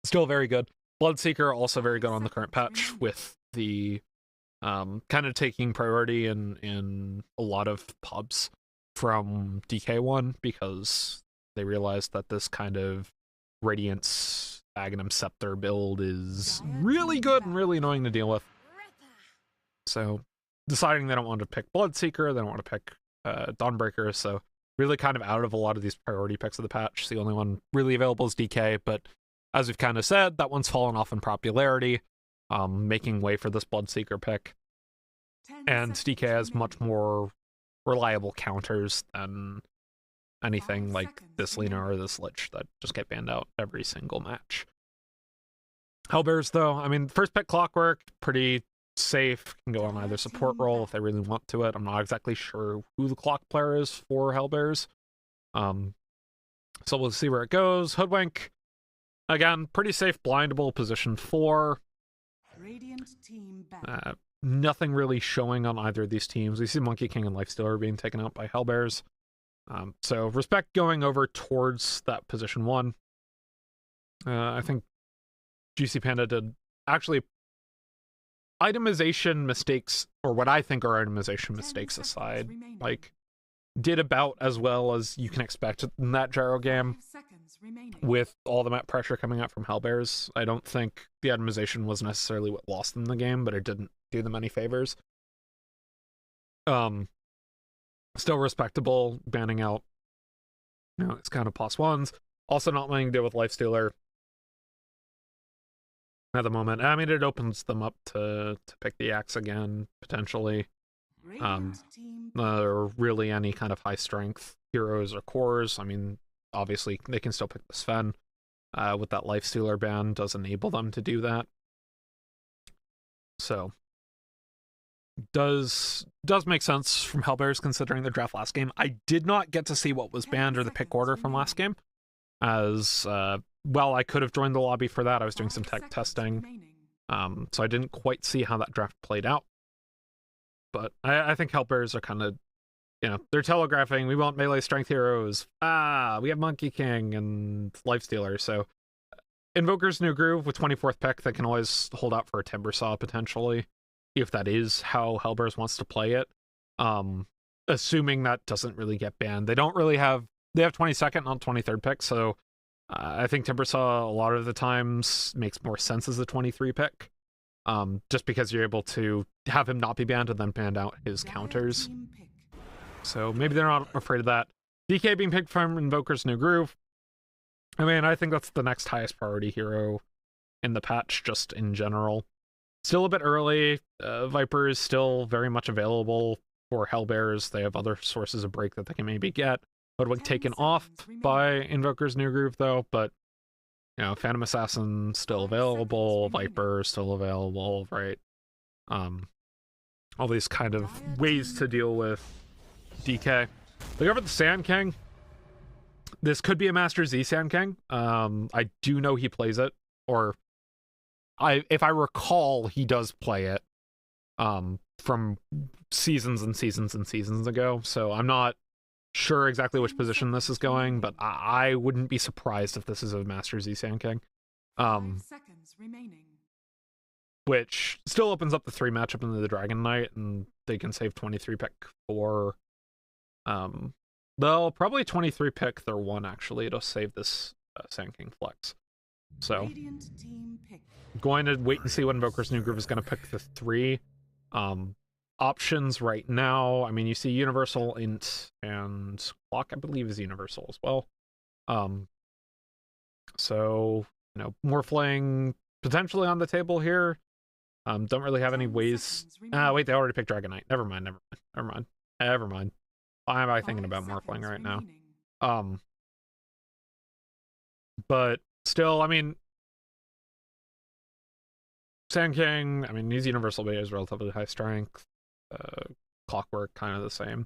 still very good. Bloodseeker also very good on the current patch, with the kind of taking priority in a lot of pubs from DK1, because they realized that this kind of Radiance Aghanim Scepter build is really good and really annoying to deal with. So deciding they don't want to pick Bloodseeker, they don't want to pick Dawnbreaker, so really kind of out of a lot of these priority picks of the patch. The only one really available is DK, but as we've kind of said, that one's fallen off in popularity, making way for this Bloodseeker pick. And DK has much more reliable counters than anything like this Lina or this Lich that just get banned out every single match. Hellbears, though, I mean, first pick Clockwork, pretty safe, can go on either support role if they really want to it. I'm not exactly sure who the clock player is for Hellbears. So we'll see where it goes. Hoodwink, again, pretty safe, blindable, position 4. Nothing really showing on either of these teams. We see Monkey King and Lifestealer being taken out by Hellbears. So respect going over towards that position 1. I think GC Panda did actually itemization mistakes, or what I think are itemization mistakes aside, like, did about as well as you can expect in that gyro game with all the map pressure coming out from Hellbears. I don't think the itemization was necessarily what lost them the game, but it didn't do them any favors. Still respectable, banning out, you know, it's kind of +1s. Also not wanting to deal with Lifestealer at the moment. I mean, it opens them up to pick the axe again, potentially. Or really any kind of high strength heroes or cores. I mean, obviously they can still pick the Sven. With that Lifestealer ban, does enable them to do that. So does make sense from Hellbears considering the draft last game. I did not get to see what was banned or the pick order from last game, as well, I could have joined the lobby for that. I was doing some tech testing, so I didn't quite see how that draft played out. But I think Hellbears are kind of, you know, they're telegraphing, we want melee strength heroes. We have Monkey King and Lifestealer, so Invoker's New Groove with 24th pick, they can always hold out for a Timbersaw potentially, if that is how Hellbears wants to play it. Assuming that doesn't really get banned. They don't really have, they have 22nd, not 23rd pick, so I think Timbersaw a lot of the times makes more sense as the 23 pick. Just because you're able to have him not be banned and then ban out his counters. So maybe they're not afraid of that. DK being picked from Invoker's New Groove. I mean, I think that's the next highest priority hero in the patch, just in general. Still a bit early. Viper is still very much available for Hellbears. They have other sources of break that they can maybe get. Hoodwink taken off by Invoker's New Groove, though, but you know, Phantom Assassin still available, Viper still available, right? All these kind of ways to deal with DK. They go for the Sand King. This could be a Master Z Sand King. I do know he plays it, or if I recall, he does play it from seasons and seasons and seasons ago. So I'm not sure exactly which position this is going, but I wouldn't be surprised if this is a Master Z Sand King. 5 seconds remaining. Which still opens up the 3 matchup into the Dragon Knight, and they can save 23 pick for they'll probably 23 pick their 1 actually to save this Sand King flex. So going to wait and see what Invoker's New Groove is going to pick the 3 options right now. I mean, you see Universal, Int, and Clock, I believe, is Universal as well. So, you know, Morphling potentially on the table here. Don't really have any ways. Wait, they already picked Dragon Knight. Never mind. Why am I thinking about Morphling right now? But still, I mean, Sand King, I mean, he's Universal, but he has relatively high strength. Clockwork, kind of the same.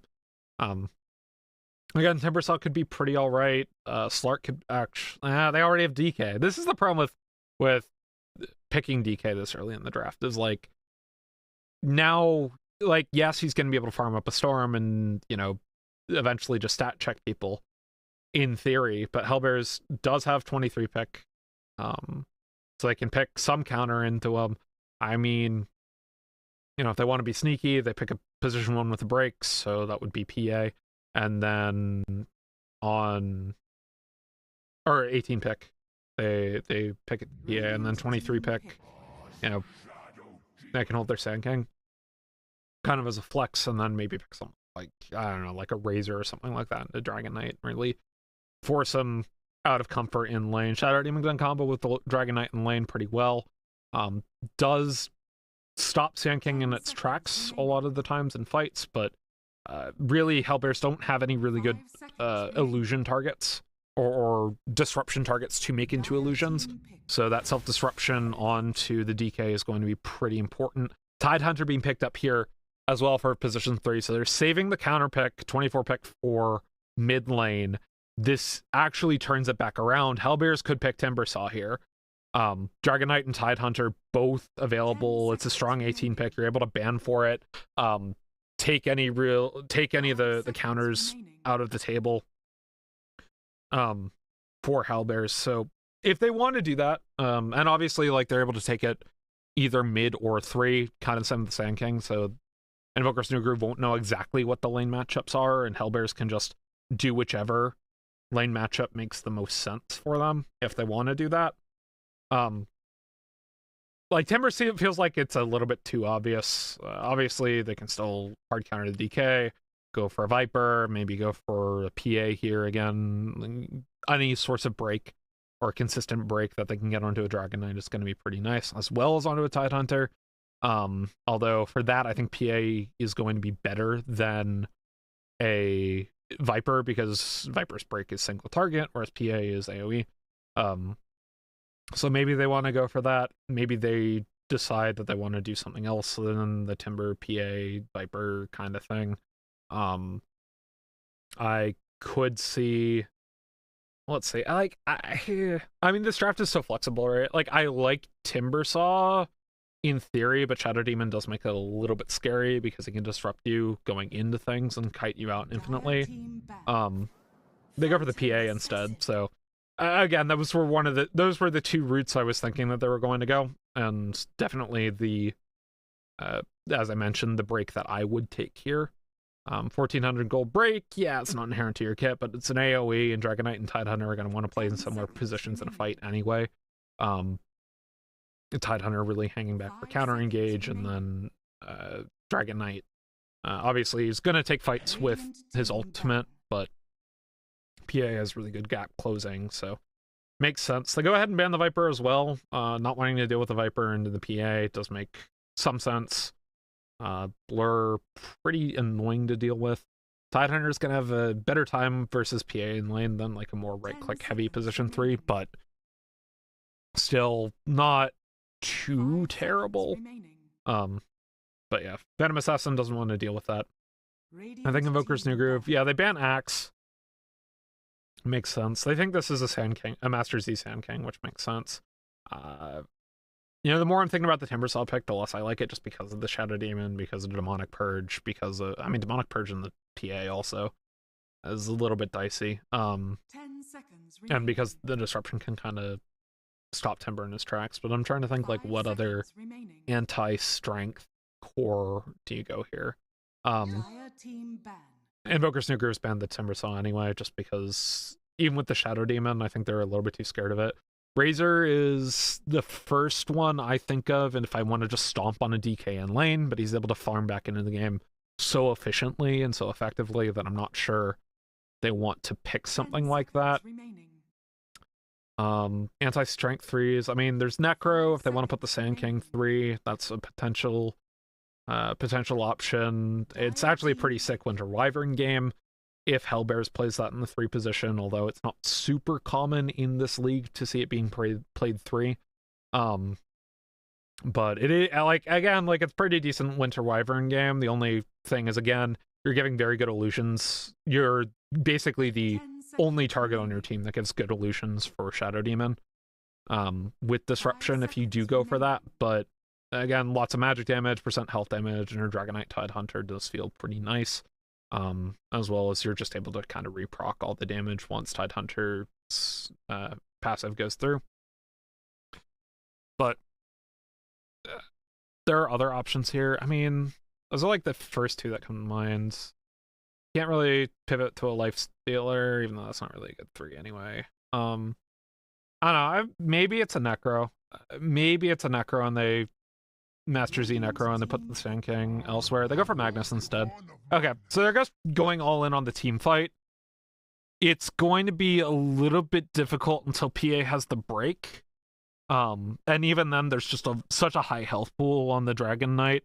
Again, Timbersaw could be pretty alright. Slark could actually... they already have DK. This is the problem with picking DK this early in the draft, is like, now, like, yes, he's going to be able to farm up a Storm and, you know, eventually just stat check people, in theory, but Hellbears does have 23 pick, so they can pick some counter into him. I mean, you know, if they want to be sneaky, they pick a position 1 with the breaks, so that would be PA, and then on, or 18 pick, they pick it PA, and then 23 pick, you know, they can hold their Sand King kind of as a flex, and then maybe pick something like, I don't know, like a Razor or something like that, a Dragon Knight, really force him out of comfort in lane. Shadow Demon Gun combo with the Dragon Knight in lane pretty well. Does stop Sand King in its tracks a lot of the times in fights, but really Hellbears don't have any really good illusion targets or disruption targets to make into illusions, so that self-disruption onto the DK is going to be pretty important. Tidehunter being picked up here as well for position 3, so they're saving the counter pick, 24 pick for mid lane. This actually turns it back around. Hellbears could pick Timbersaw here. Dragon Knight and Tidehunter both available. It's a strong 18 pick. You're able to ban for it. Take any of the counters out of the table for Hellbears. So if they want to do that, and obviously like they're able to take it either mid or 3, kind of same with the Sand King, so Invoker's New Groove won't know exactly what the lane matchups are, and Hellbears can just do whichever lane matchup makes the most sense for them if they want to do that. Like Timber feels like it's a little bit too obvious. Obviously, they can still hard counter the DK, go for a Viper, maybe go for a PA here again. Any source of break or consistent break that they can get onto a Dragon Knight is going to be pretty nice, as well as onto a Tidehunter. Although for that, I think PA is going to be better than a Viper, because Viper's break is single target, whereas PA is AoE. So maybe they want to go for that. Maybe they decide that they want to do something else than the Timber, PA, Viper kind of thing. I could see, let's see, I mean, this draft is so flexible, right? Like, I like Timbersaw in theory, but Shadow Demon does make it a little bit scary because it can disrupt you going into things and kite you out infinitely. They go for the PA instead, so again, those were the two routes I was thinking that they were going to go, and definitely the as I mentioned, the break that I would take here. 1400 gold break, yeah, it's not inherent to your kit, but it's an AoE, and Dragon Knight and Tidehunter are going to want to play in similar positions in a fight anyway. Tidehunter really hanging back for counter engage, and then Dragon Knight obviously is going to take fights with his ultimate, but PA has really good gap closing, so makes sense. They go ahead and ban the Viper as well. Not wanting to deal with the Viper into the PA does make some sense. Blur, pretty annoying to deal with. Tidehunter's gonna have a better time versus PA in lane than like a more right-click heavy position 3, but still not too terrible. But yeah, Venom Assassin doesn't want to deal with that. I think Invoker's New Groove. Yeah, they ban Axe. Makes sense. They think this is a Sand King, a Master Z Sand King, which makes sense. The more I'm thinking about the Timbersaw pick, the less I like it, just because of the Shadow Demon, because of the Demonic Purge, because of, Demonic Purge in the PA also is a little bit dicey. 10 seconds and because the Disruption can kind of stop Timber in his tracks, but I'm trying to think, like, what other anti-strength core do you go here? Invoker's New Groove's banned the Timbersaw anyway, just because even with the Shadow Demon, I think they're a little bit too scared of it. Razor is the first one I think of, and if I want to just stomp on a DK in lane, but he's able to farm back into the game so efficiently and so effectively that I'm not sure they want to pick something like that. Anti-strength 3s. There's Necro if they want to put the Sand King 3. That's a potential option. It's actually a pretty sick Winter Wyvern game if Hellbears plays that in the 3 position, although it's not super common in this league to see it being played 3. But it is, it's pretty decent Winter Wyvern game. The only thing is, again, you're giving very good illusions. You're basically the only target on your team that gives good illusions for Shadow Demon. With Disruption, if you do go for that, but again, lots of magic damage, % health damage, and your Dragon Knight Tidehunter does feel pretty nice. As well as you're just able to kind of reproc all the damage once Tidehunter's passive goes through. But there are other options here. Those are like the first two that come to mind. Can't really pivot to a Life Stealer, even though that's not really a good 3 anyway. I don't know. Maybe it's a Necro. Maybe it's a Necro and they Master Z Necro and they put the Sand King elsewhere. They go for Magnus instead. Okay, so they're just going all in on the team fight. It's going to be a little bit difficult until PA has the break. And even then, there's just such a high health pool on the Dragon Knight.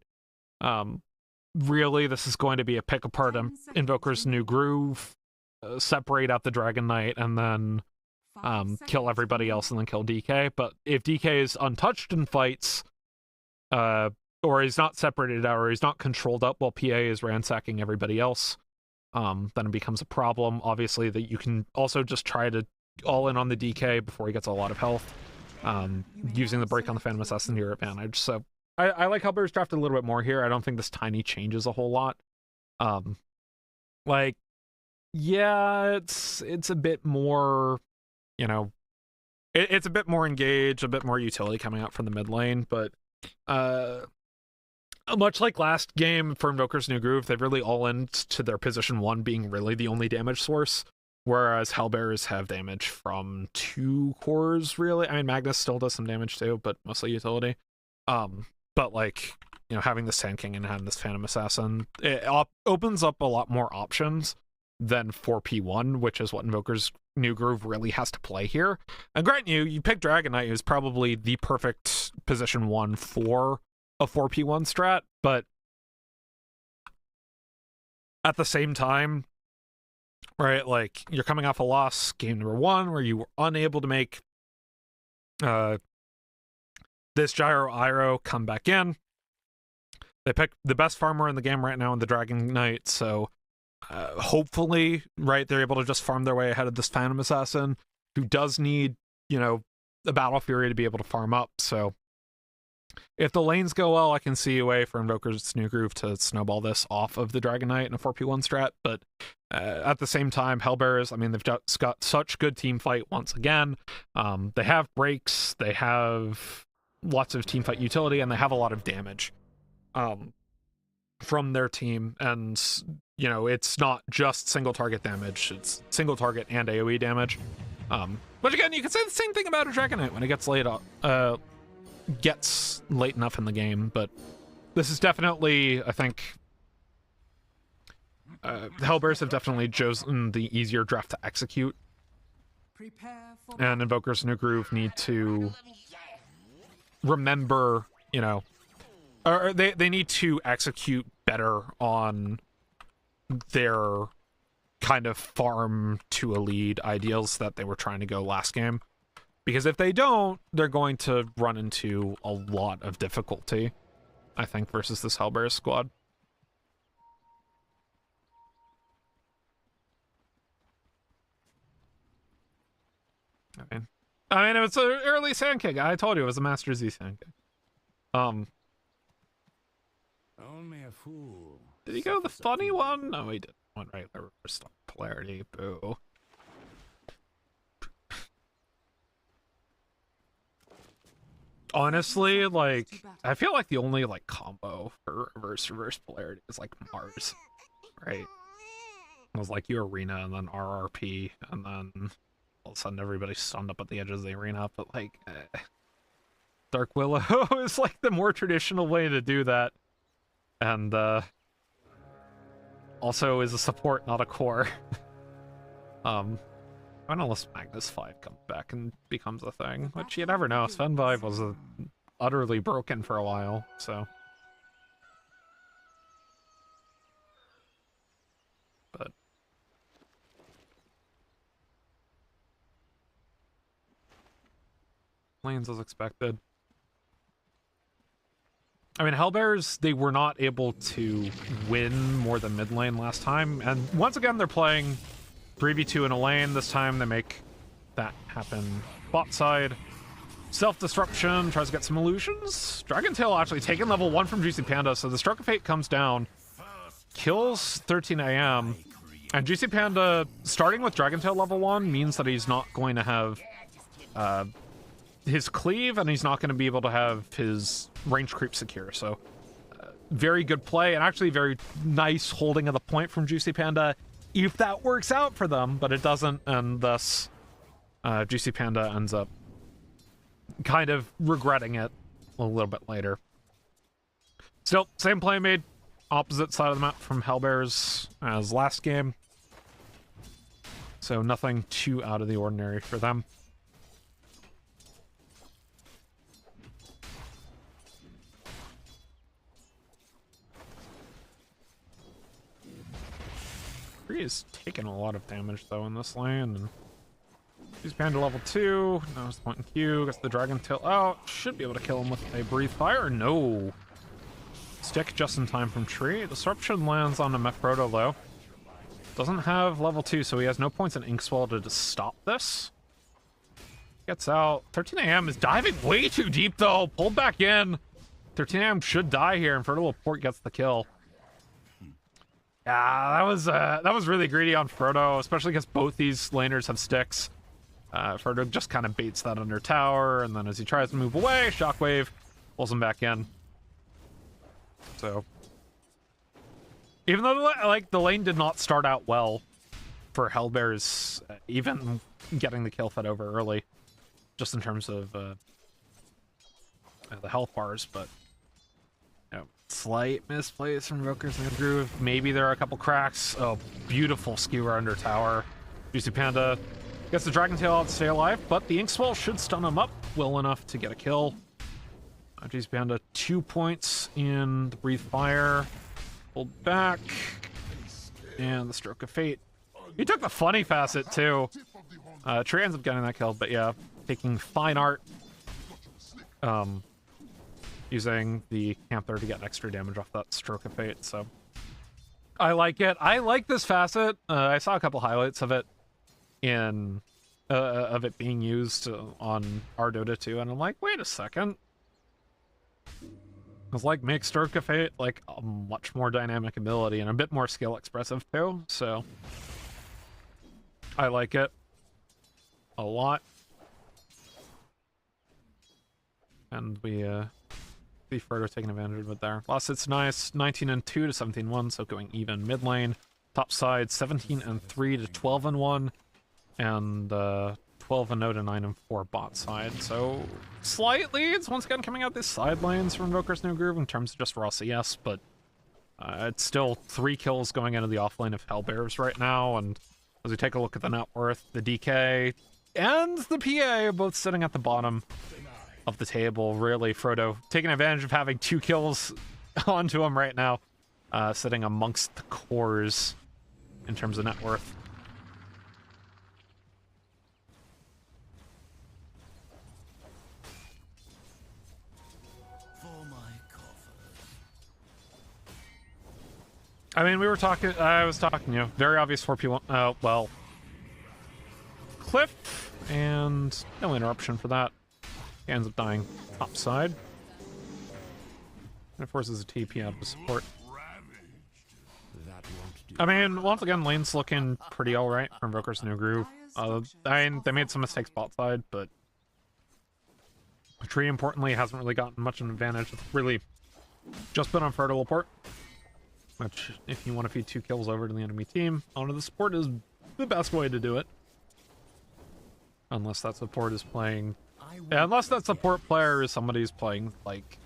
Really, this is going to be a pick apart Invoker's New Groove, separate out the Dragon Knight, and then kill everybody else and then kill DK. But if DK is untouched in fights, or he's not separated out, or he's not controlled up while PA is ransacking everybody else, then it becomes a problem. Obviously, that you can also just try to all in on the DK before he gets a lot of health, using the break on the Phantom Assassin to your advantage. So I like Hellbears drafted a little bit more here. I don't think this tiny changes a whole lot. It's a bit more, it's a bit more engaged, a bit more utility coming out from the mid lane, but much like last game for Invoker's New Groove, they've really all in to their position 1 being really the only damage source, whereas Hellbears have damage from 2 cores, really. Magnus still does some damage too, but mostly utility. But having the Sand King and having this Phantom Assassin, it opens up a lot more options than 4P1, which is what Invoker's New Groove really has to play here. And grant you pick Dragon Knight, who's probably the perfect position 1 for a 4P1 strat, but at the same time, right, you're coming off a loss game number 1 where you were unable to make this Gyro Iroh come back in. They pick the best farmer in the game right now in the Dragon Knight, so hopefully, right, they're able to just farm their way ahead of this Phantom Assassin, who does need, a Battle Fury to be able to farm up, so If the lanes go well, I can see a way for Invoker's New Groove to snowball this off of the Dragon Knight in a 4p1 strat, but at the same time, Hellbears, I mean, they've got such good team fight once again. They have breaks, they have lots of team fight utility, and they have a lot of damage from their team. And, you know, it's not just single target damage, it's single target and AoE damage. But again, you can say the same thing about a Dragon Knight when it gets late enough in the game, but this is definitely, I think, Hellbears have definitely chosen the easier draft to execute, and Invoker's New Groove need to remember, you know, or they need to execute better on their kind of farm to a lead ideals that they were trying to go last game. Because if they don't, they're going to run into a lot of difficulty, I think, versus this Hellbears squad. I mean, it was an early Sand King. I told you it was a Master Z Sand King. Only a fool. Did he go the funny one? No, he didn't. Went regular reverse polarity. Boo. Honestly, like, I feel like the only, like, combo for reverse polarity is, like, Mars, right? It was, like, your arena and then RRP, and then all of a sudden everybody's stunned up at the edges of the arena, but, like, Dark Willow is, like, the more traditional way to do that, and, also is a support, not a core. Unless Magnus 5 comes back and becomes a thing, which you never know. Sven 5 was utterly broken for a while, so. But. Lanes as expected. I mean, Hellbears, they were not able to win more than mid lane last time, and once again, they're playing 3v2 in a lane. This time they make that happen bot side. Self-disruption, tries to get some illusions. Dragon Tail actually taking level 1 from Juicy Panda, so the Stroke of Fate comes down, kills 13 AM, and Juicy Panda, starting with Dragon Tail level 1, means that he's not going to have his cleave, and he's not going to be able to have his range creep secure, so very good play, and actually very nice holding of the point from Juicy Panda, if that works out for them, but it doesn't, and thus Juicy Panda ends up kind of regretting it a little bit later. Still, same play made, opposite side of the map from Hellbears as last game, so nothing too out of the ordinary for them. He is taking a lot of damage though in this lane, and he's Panda level 2. Now it's point in Q, gets the Dragon Tail out. Should be able to kill him with a Breathe Fire. No. Stick just in time from Tree. Disruption lands on a Mephiroto though. Doesn't have level 2, so he has no points in Inkswell to stop this. Gets out. 13 AM is diving way too deep though. Pulled back in. 13 AM should die here, and Fertile Port gets the kill. Yeah, that was really greedy on Frodo, especially because both these laners have sticks. Frodo just kind of baits that under tower, and then as he tries to move away, Shockwave pulls him back in. So, even though the lane did not start out well for Hellbears, even getting the kill fed over early, just in terms of the health bars, but. Slight misplays from Invoker's New Groove. Maybe there are a couple cracks. Oh, beautiful skewer under tower. Juicy Panda gets the Dragon Tail out to stay alive, but the Inkswell should stun him up well enough to get a kill. Juicy Panda 2 points in the Breathe Fire. Pulled back. And the Stroke of Fate. He took the funny facet too. Trey ends up getting that kill, but yeah, taking Fine Art. Using the Panther to get extra damage off that Stroke of Fate, so I like it. I like this facet. I saw a couple highlights of it in of it being used on our Dota 2, and I'm like, wait a second. Because, like, makes Stroke of Fate, like, a much more dynamic ability and a bit more skill expressive, too, so I like it a lot. And we, see Frodo taking advantage of it there. Last hit's nice, 19-2 to 17-1, so going even mid lane. Top side, 17-3 to 12-1, and 12-0 to 9-4 bot side. So slight leads once again coming out these side lanes from Invoker's New Groove in terms of just raw CS, but it's still 3 kills going into the offlane of Hellbears right now. And as we take a look at the net worth, the DK and the PA are both sitting at the bottom of the table. Really, Frodo taking advantage of having 2 kills onto him right now, sitting amongst the cores in terms of net worth. I mean, I was talking, you know, very obvious 4P1, well, Cliff, and no interruption for that. He ends up dying top side. And it forces a TP out of support. I mean, once again, lane's looking pretty alright for Invoker's New Groove. I mean, they made some mistakes bot side, but the tree, importantly, hasn't really gotten much of an advantage. It's really just been on Frodo Laporte, which, if you want to feed 2 kills over to the enemy team, onto the support is the best way to do it. Unless that support is playing... Yeah, unless that support player is somebody who's playing, like,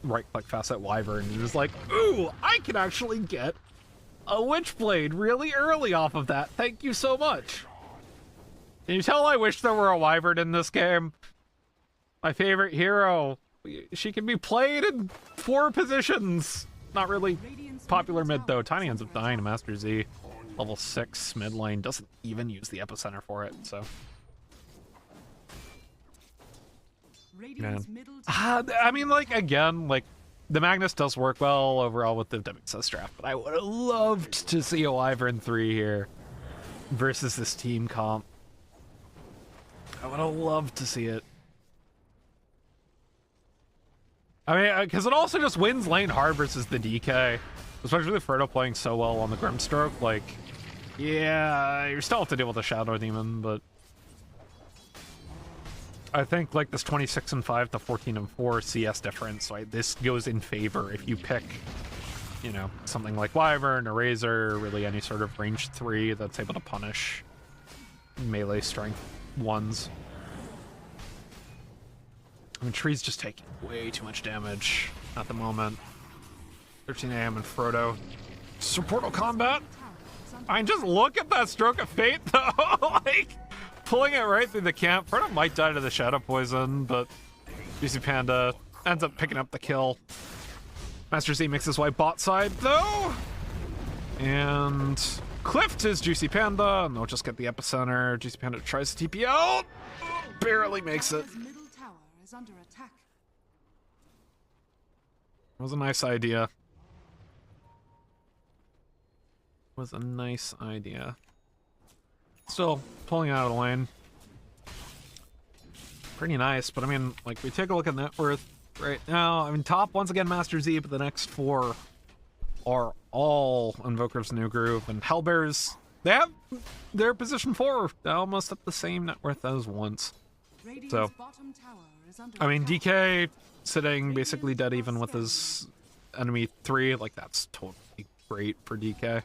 right-click Facet Wyvern and is like, ooh, I can actually get a Witchblade really early off of that. Thank you so much. Can you tell I wish there were a Wyvern in this game? My favorite hero. She can be played in 4 positions. Not really popular mid, though. Tiny ends up dying to Master Z. Level 6 mid lane. Doesn't even use the epicenter for it, so... Man. I mean, like, again, like, the Magnus does work well overall with the WSS draft, but I would have loved to see a Wyvern 3 here versus this team comp. I would have loved to see it. I mean, because it also just wins lane hard versus the DK, especially with Frodo playing so well on the Grimstroke. Like, yeah, you still have to deal with the Shadow Demon, but I think, like, this 26-5 to 14-4 CS difference, like, this goes in favor if you pick, you know, something like Wyvern or Razor, or really any sort of range 3 that's able to punish melee strength ones. I mean, Tree's just taking way too much damage at the moment. 13 AM and Frodo. Portal combat? I mean, just look at that Stroke of Fate, though! Like, pulling it right through the camp. Frodo might die to the Shadow Poison, but Juicy Panda ends up picking up the kill. Master Z makes his way bot side, though! And Cliff to his Juicy Panda, and they'll just get the epicenter. Juicy Panda tries to TP out. Barely makes it. Under attack. It was a nice idea. It was a nice idea. Still pulling out of the lane. Pretty nice, but I mean, like, we take a look at net worth right now. I mean, top, once again, Master Z, but the next 4 are all Invoker's New Groove, and Hellbears, they have their position 4 almost at the same net worth as once. So, I mean, DK sitting basically dead even with his enemy 3, like, that's totally great for DK.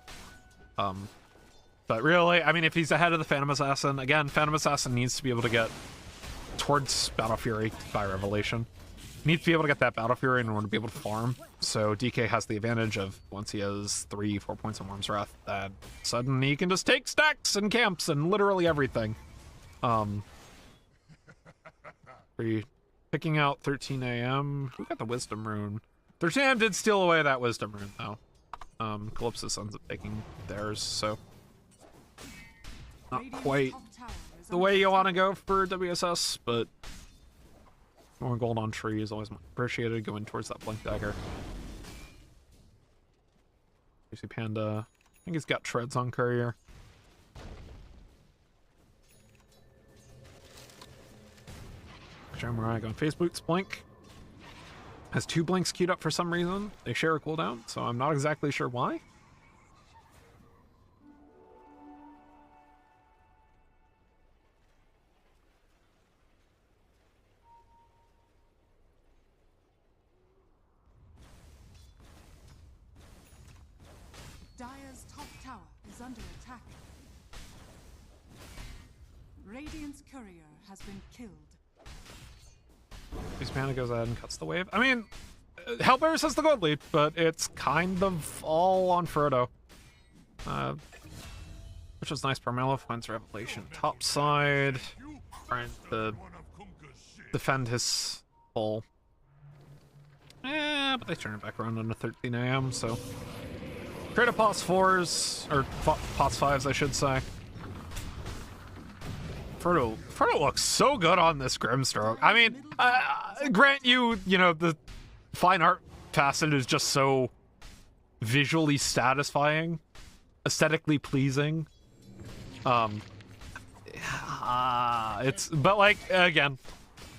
But really, I mean, if he's ahead of the Phantom Assassin, again, Phantom Assassin needs to be able to get towards Battle Fury by Revelation. Needs to be able to get that Battle Fury in order to be able to farm. So DK has the advantage of, once he has 3-4 points of Worm's Wrath, that suddenly he can just take stacks and camps and literally everything. Picking out 13 AM. Who got the Wisdom Rune? 13 AM did steal away that Wisdom Rune, though. Calypsis ends up taking theirs, so not quite the way you want to go for WSS, but more gold on Tree is always appreciated, going towards that Blink Dagger. Juicy Panda, I think he's got treads on Courier. Samurai going face boots, blink. Has 2 blinks queued up for some reason. They share a cooldown, so I'm not exactly sure why. Dire's top tower is under attack. Radiant's courier has been killed. His Panda goes ahead and cuts the wave. I mean, Hellbears has the gold lead, but it's kind of all on Frodo. Which is nice. Parmello finds Revelation top side. Trying to defend his hole. Yeah, but they turn it back around on the 13 AM, so... Create a POS 4s, or POS 5s, I should say. Frodo looks so good on this Grimstroke. I mean, grant you know, the fine art facet is just so visually satisfying, aesthetically pleasing. It's, but like, again,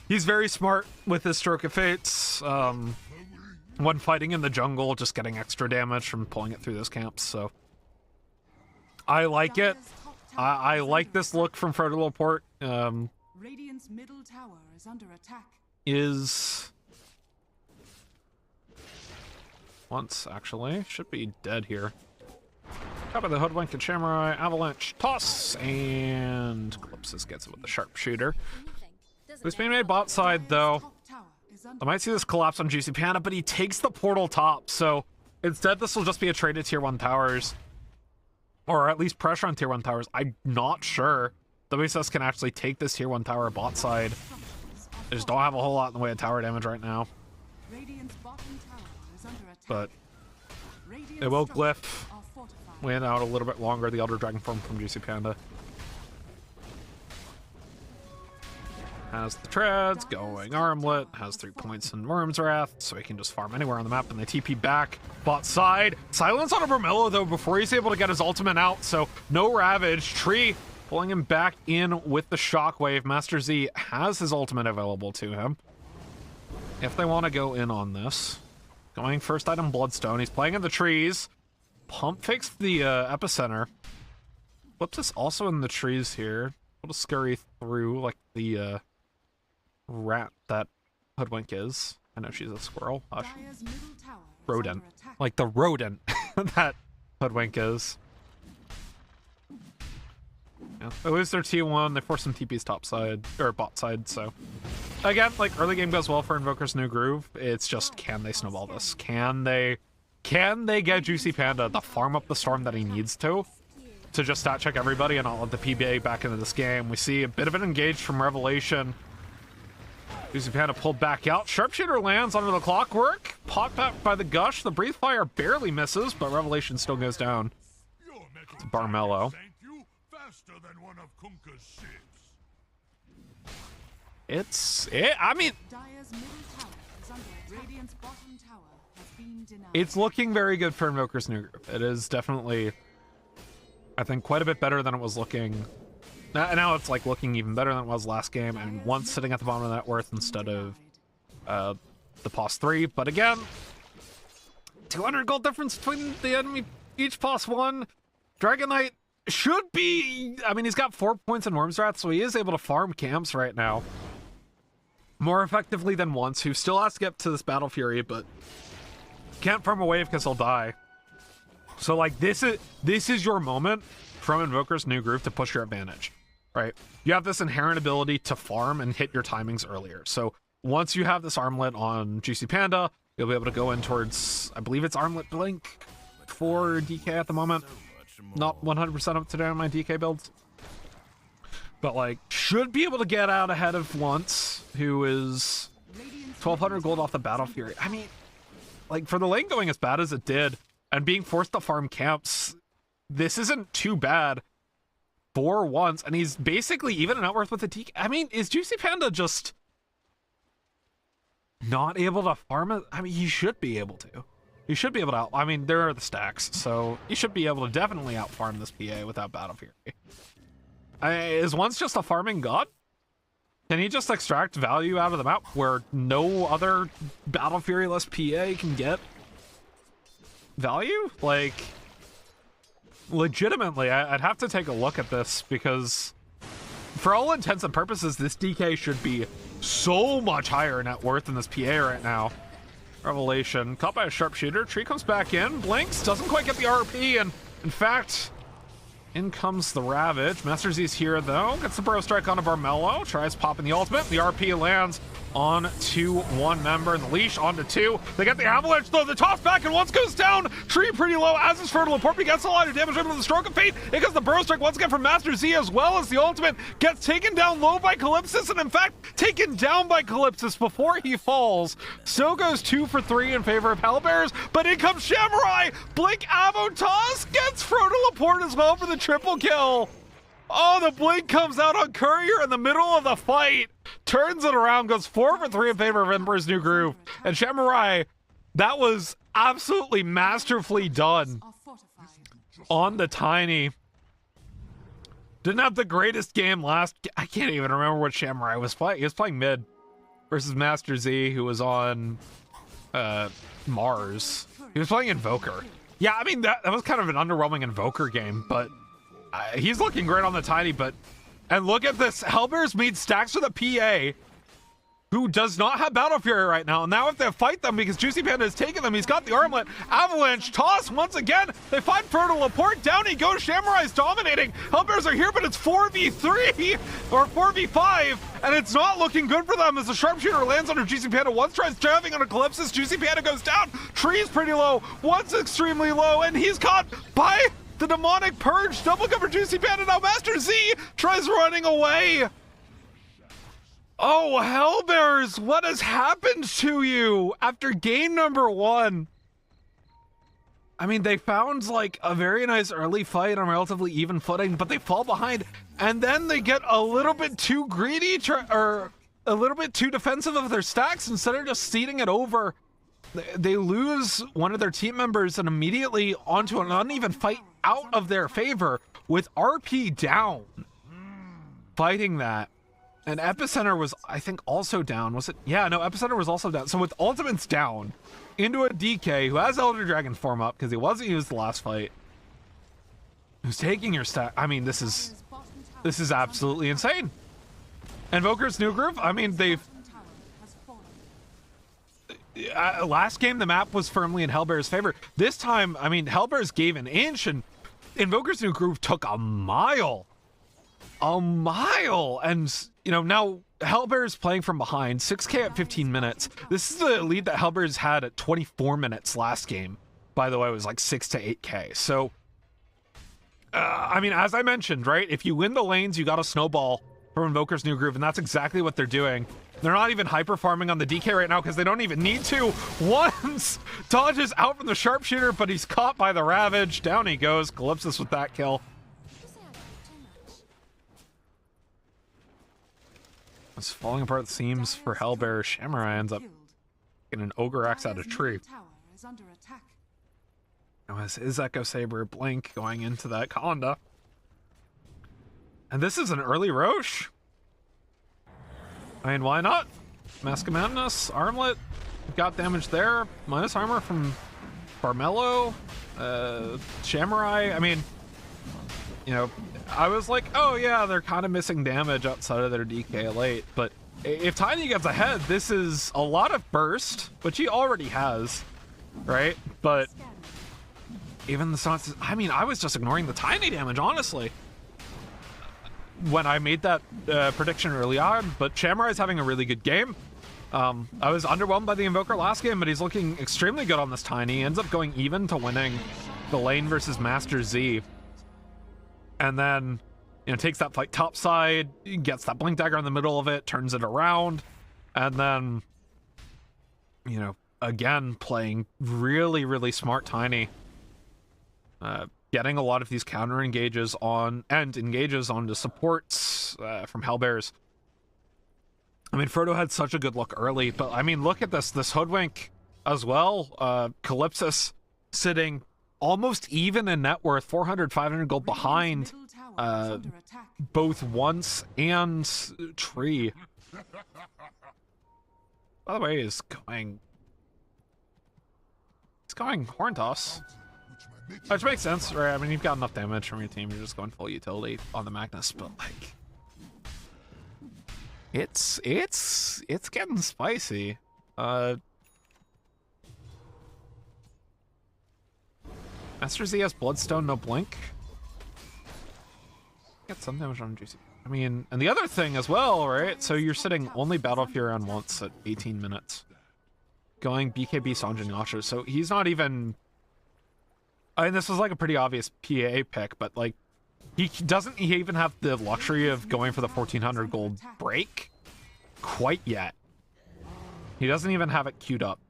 he's very smart with his Stroke of Fates. When fighting in the jungle, just getting extra damage from pulling it through those camps, so. I like it. I like this look from Frodo Laporte. Radiant's middle tower is under attack. Is once actually should be dead here. Top of the Hoodwink and Samurai, Avalanche, toss, and Calypsis gets it with the Sharpshooter. Who's being made bot side though. I might see this collapse on Juicy Panda, but he takes the portal top, so instead this will just be a trade to tier 1 towers. Or at least pressure on tier 1 towers. I'm not sure WSS can actually take this tier 1 tower bot side. I just don't have a whole lot in the way of tower damage right now. But it will glyph. Win out a little bit longer the Elder Dragon form from Juicy Panda. Has the treads, going armlet, has 3 points in Worm's Wrath, so he can just farm anywhere on the map, and they TP back. Bot side. Silence on a Vermello, though, before he's able to get his ultimate out, so no Ravage. Tree pulling him back in with the Shockwave. Master Z has his ultimate available to him. If they want to go in on this. Going first item Bloodstone. He's playing in the trees. Pump fakes the epicenter. Flips is also in the trees here. Able to scurry through like the rat that Hoodwink is. I know she's a squirrel. Rodent. Like the rodent that Hoodwink is. Yeah. They lose their T1, they force some TP's top side, or bot side, so. Again, like, early game goes well for Invoker's New Groove. It's just, can they snowball this? Can they get Juicy Panda to farm up the storm that he needs to just stat check everybody and not let the PBA back into this game? We see a bit of an engage from Revelation. Juicy Panda pulled back out. Sharpshooter lands under the clockwork. Pot back by the gush. The breathe fire barely misses, but Revelation still goes down. It's Barmello. I mean, it's looking very good for Invoker's New Groove. It is definitely, I think, quite a bit better than it was looking. Now it's like looking even better than it was last game, and once sitting at the bottom of net worth instead of the POS 3. But again, 200 gold difference between the enemy each POS 1. Dragon Knight should be, I mean, he's got 4 points in Worm's Wrath, so he is able to farm camps right now more effectively than once. Who still has to get to this Battle Fury, but can't farm a wave because he'll die. So like this is your moment from Invoker's New Groove to push your advantage, right? You have this inherent ability to farm and hit your timings earlier. So once you have this armlet on Juicy Panda, you'll be able to go in towards, I believe it's armlet blink for DK at the moment. Not 100% up to date on my DK builds. But like, should be able to get out ahead of Once, who is 1200 gold off the Battle Fury. I mean, like, for the lane going as bad as it did, and being forced to farm camps, this isn't too bad for Once, and he's basically even an outworth with the DK. I mean, is Juicy Panda just not able to farm it? I mean, he should be able to. He should be able to I mean, there are the stacks, so he should be able to definitely out-farm this PA without Battle Fury. Is Once just a farming god? Can he just extract value out of the map where no other Battle Fury-less PA can get value? Like, legitimately, I'd have to take a look at this, because for all intents and purposes, this DK should be so much higher net worth than this PA right now. Revelation, caught by a sharpshooter. Tree comes back in, blinks, doesn't quite get the RP, and in fact, in comes the Ravage. Master Z's here, though. Gets the Burrow Strike onto Barmello. Tries popping the ultimate. The RP lands on to one member, and the leash onto two. They get the avalanche, though. The toss back, and once goes down. Tree pretty low, as is Fertile Port. He gets a lot of damage with the Stroke of Fate. It gets the Burrow Strike once again from Master Z, as well as the ultimate gets taken down low by Calypsis, and in fact, taken down by Calypsis before he falls. So goes 2 for 3 in favor of Hellbears, but in comes Samurai. Blink Avo toss gets Frodo Laporte as well for the triple kill. Oh, the blink comes out on Courier in the middle of the fight. Turns it around, goes 4 for 3 in favor of Emperor's New Groove. And Samurai, that was absolutely masterfully done on the Tiny. Didn't have the greatest game last. I can't even remember what Samurai was playing. He was playing mid versus Master Z, who was on Mars. He was playing Invoker. Yeah, I mean, that was kind of an underwhelming Invoker game, but he's looking great on the Tiny. And look at this. Hellbears made stacks for the PA, who does not have Battle Fury right now. And now if they fight them, because Juicy Panda has taken them, he's got the armlet. Avalanche toss once again. They find Fertile Laporte. Down he goes. Samurai's dominating. Hellbears are here, but it's 4v3 or 4v5, and it's not looking good for them as the sharpshooter lands under Juicy Panda. Once tries driving on a Calypsis. Juicy Panda goes down. Tree's pretty low. One's extremely low, and he's caught by the demonic purge. Double cover Juicy Panda. Now Master Z tries running away. Oh, Hellbears, what has happened to you after game number 1? I mean, they found like a very nice early fight on relatively even footing, but they fall behind, and then they get a little bit too greedy, or a little bit too defensive of their stacks. Instead of just ceding it over, they lose one of their team members and immediately onto an uneven fight out of their favor with RP down. Fighting that. And Epicenter was, I think, also down. Was it? Yeah, no, Epicenter was also down. So with ultimates down, into a DK who has Elder Dragon form up because he wasn't used the last fight, who's taking your stack. I mean, this is absolutely insane. Invoker's New Groove, I mean, they've... last game, the map was firmly in Hellbear's favor. This time, I mean, Hellbears gave an inch, and Invoker's New Groove took a mile. And you know, now Hellbears playing from behind, 6k at 15 minutes. This is the lead that Hellbears had at 24 minutes last game. By the way, it was like 6 to 8k. So I mean, as I mentioned, right, if you win the lanes, you got a snowball from Invoker's New Groove, and that's exactly what they're doing. They're not even hyper farming on the DK right now because they don't even need to. Once dodges out from the sharpshooter, but he's caught by the Ravage. Down he goes. Calypsis with that kill. It's falling apart at the seams for Hellbear. Samurai ends up getting an Ogre Axe out of tree. Now has his Echo Saber blink going into that Conda. And this is an early Roche. I mean, why not? Mask of Madness, Armlet, got damage there. Minus armor from Barmello, Samurai. I mean, you know, I was like, oh yeah, they're kind of missing damage outside of their DK late, but if Tiny gets ahead, this is a lot of burst, which he already has, right? But even the Sons, I mean, I was just ignoring the Tiny damage, honestly, when I made that prediction early on, but Samurai's having a really good game. I was underwhelmed by the Invoker last game, but he's looking extremely good on this Tiny. He ends up going even to winning the lane versus Master Z. And then, you know, takes that fight topside, gets that Blink Dagger in the middle of it, turns it around, and then, you know, again, playing really, really smart Tiny. Getting a lot of these counter engages on, and engages onto supports from Hellbears. I mean, Frodo had such a good look early, but I mean, look at this Hoodwink as well. Calypsis sitting almost even in net worth, 400, 500 gold behind both Once and Tree. By the way, he's going horn toss. Which makes sense, right? I mean, you've got enough damage from your team. You're just going full utility on the Magnus, but like, it's getting spicy. Master Z has Bloodstone, no blink. Get some damage on Juicy. I mean, and the other thing as well, right? So you're sitting only Battle Fury on once at 18 minutes. Going BKB Sanjin Yasha, so he's not even... I mean, this was like a pretty obvious PA pick, but like, he doesn't even have the luxury of going for the 1400 gold break quite yet. He doesn't even have it queued up.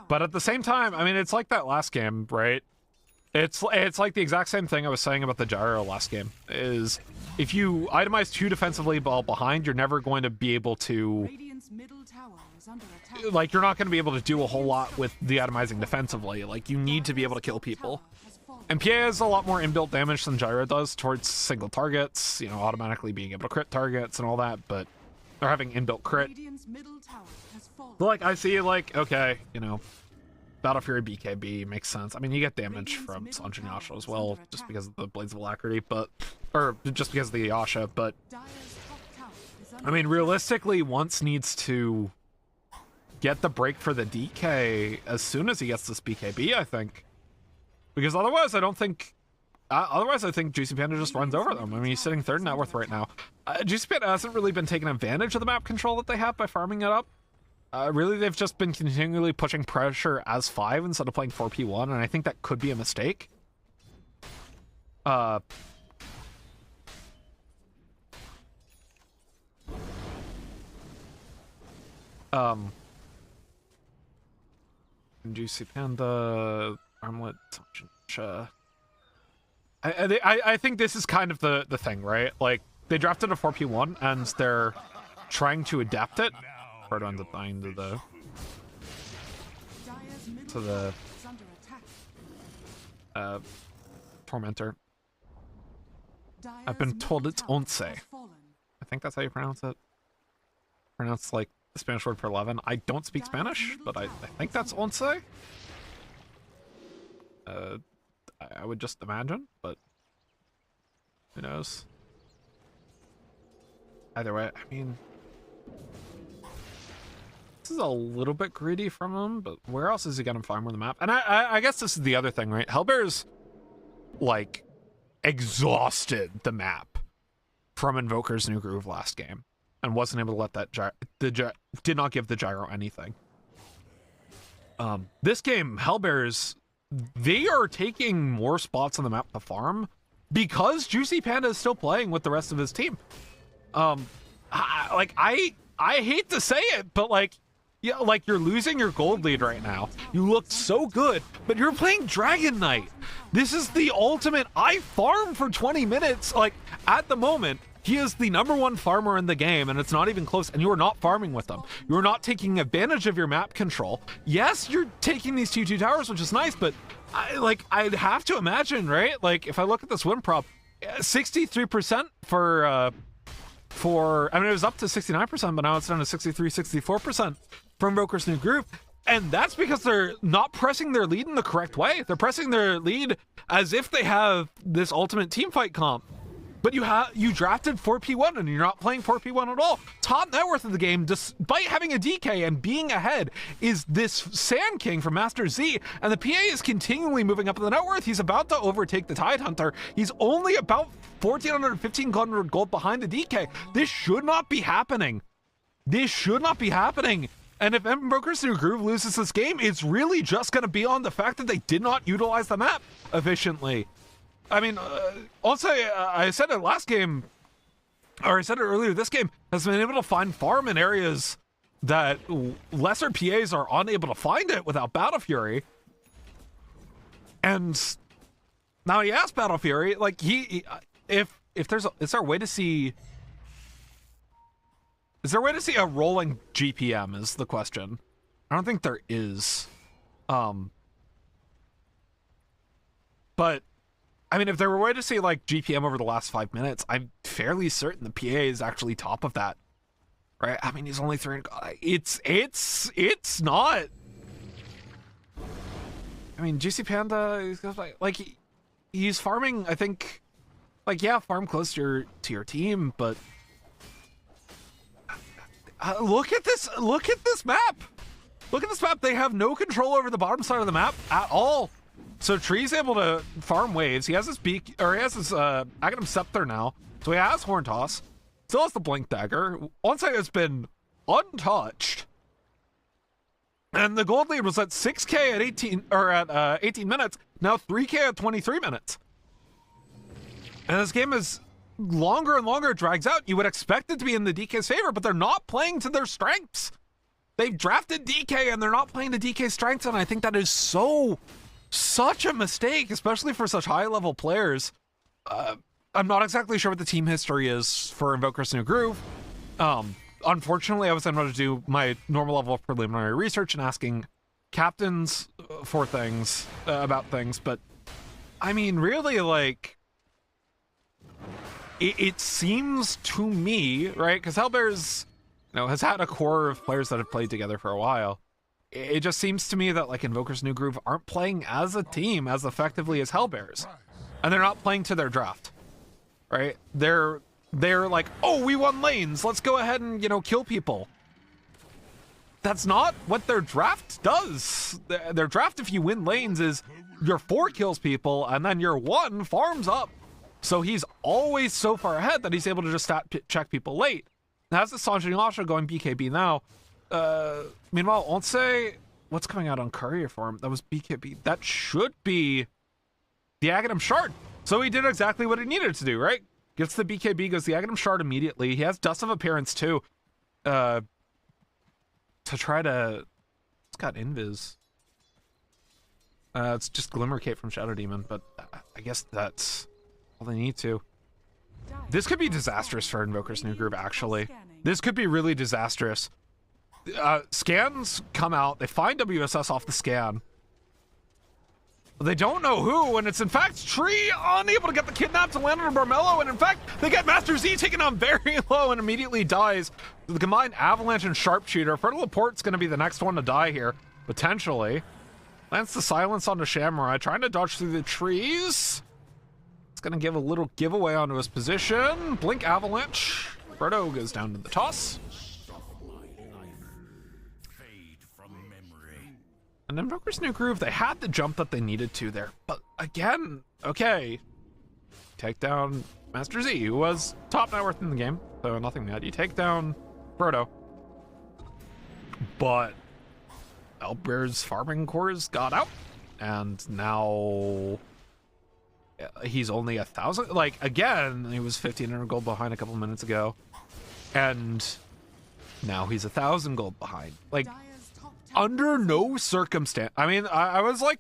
But at the same time, I mean, it's like that last game, right? It's like the exact same thing I was saying about the gyro last game, is if you itemize too defensively while behind, you're never going to be able to, like, you're not going to be able to do a whole lot with the itemizing defensively. Like, you need to be able to kill people. And PA has a lot more inbuilt damage than gyro does towards single targets, you know, automatically being able to crit targets and all that, but they're having inbuilt crit. But like, I see, like, okay, you know, Battle Fury BKB makes sense. I mean, you get damage from Sanjin Yasha as well, just because of the Blades of Alacrity, but, or just because of the Yasha, but, I mean, realistically, Once needs to get the break for the DK as soon as he gets this BKB, I think. Because otherwise, I don't think, otherwise I think Juicy Panda just runs over them. I mean, he's sitting third net worth right now. Juicy Panda hasn't really been taking advantage of the map control that they have by farming it up. Really, they've just been continually pushing pressure as 5 instead of playing 4P1, and I think that could be a mistake. Juicy Panda, Armlet, I think this is kind of the thing, right? Like, they drafted a 4P1, and they're trying to adapt it. Part on the thing to the Tormentor. I've been told it's once. I think that's how you pronounce it. Pronounce like the Spanish word for 11. I don't speak Spanish, but I think that's once. I would just imagine, but who knows? Either way, I mean, this is a little bit greedy from him, but where else is he gonna find more the map? And I guess this is the other thing, right? Hellbears, like, exhausted the map from Invoker's New Groove last game, and wasn't able to let that did not give the gyro anything. This game, Hellbears, they are taking more spots on the map to farm because Juicy Panda is still playing with the rest of his team. I hate to say it, but like, yeah, like, you're losing your gold lead right now. You looked so good, but you're playing Dragon Knight. This is the ultimate, I farm for 20 minutes. Like, at the moment, he is the #1 farmer in the game, and it's not even close, and you are not farming with them. You are not taking advantage of your map control. Yes, you're taking these 2/2 towers, which is nice, but I'd have to imagine, right? Like, if I look at this win prop, 63% for, I mean, it was up to 69%, but now it's down to 63, 64% from Invoker's New Groove. And that's because they're not pressing their lead in the correct way. They're pressing their lead as if they have this ultimate team fight comp. But you drafted 4P1 and you're not playing 4P1 at all. Top net worth of the game, despite having a DK and being ahead, is this Sand King from Master Z. And the PA is continually moving up in the net worth. He's about to overtake the Tide Hunter. He's only about 1,400, 1,500 gold behind the DK. This should not be happening. This should not be happening. And if Invoker's New Groove loses this game, it's really just going to be on the fact that they did not utilize the map efficiently. I mean, also, I said it last game, or I said it earlier, this game has been able to find farm in areas that lesser PAs are unable to find it without Battle Fury. And now he has Battle Fury, like, is there a way to see... Is there a way to see a rolling GPM is the question. I don't think there is. But, I mean, if there were a way to see, like, GPM over the last 5 minutes, I'm fairly certain the PA is actually top of that right? I mean, he's only 3. It's not. I mean, Juicy Panda, like he's farming. I think, like, yeah, farm close to your team, but look at this. Look at this map. Look at this map. They have no control over the bottom side of the map at all. So Tree's able to farm waves. He has his beak, or he has his Aghanim Scepter now. So he has Horn Toss. Still has the Blink Dagger. Onside has been untouched. And the gold lead was at 6K at 18 minutes. Now 3K at 23 minutes. And this game is longer and longer. It drags out. You would expect it to be in the DK's favor, but they're not playing to their strengths. They've drafted DK and they're not playing to DK's strengths, and I think that is such a mistake, especially for such high-level players. I'm not exactly sure what the team history is for Invoker's New Groove. Unfortunately, I was unable to do my normal level of preliminary research and asking captains for things, about things, but I mean, really, like, it seems to me, right, because Hellbears, you know, has had a core of players that have played together for a while. It just seems to me that, like, Invoker's New Groove aren't playing as a team as effectively as Hellbears, and they're not playing to their draft, right? They're like, oh, we won lanes, let's go ahead and, you know, kill people. That's not what their draft does. Their draft, if you win lanes, is your 4 kills people, and then your 1 farms up. So he's always so far ahead that he's able to just stat check people late. That's the Sanjay Lasha going BKB now. Meanwhile, Onse, what's coming out on Courier for him? That was BKB. That should be the Aghanim Shard. So he did exactly what he needed to do, right? Gets the BKB, goes the Aghanim Shard immediately. He has Dust of Appearance too. To try to... It's got Invis. It's just Glimmer Cape from Shadow Demon, but I guess that's all they need to. This could be disastrous for Invoker's New Groove, actually. This could be really disastrous. Scans come out, they find WSS off the scan. They don't know who, and it's in fact Tree unable to get the kidnap to land on Barmello, and in fact, they get Master Z taken on very low and immediately dies. The combined Avalanche and Sharpshooter. Fertile Laporte's gonna be the next one to die here, potentially. Lands the silence onto Samurai, trying to dodge through the trees. It's gonna give a little giveaway onto his position. Blink Avalanche. Frodo goes down to the toss. And Invoker's New Groove, they had the jump that they needed to there. But again, okay. Take down Master Z, who was top net worth in the game, so nothing bad. You take down Frodo. But Hellbears' farming cores got out, and now he's only 1,000. Like, again, he was 1,500 gold behind a couple minutes ago, and now he's 1,000 gold behind. Like, under no circumstance. I mean, I was like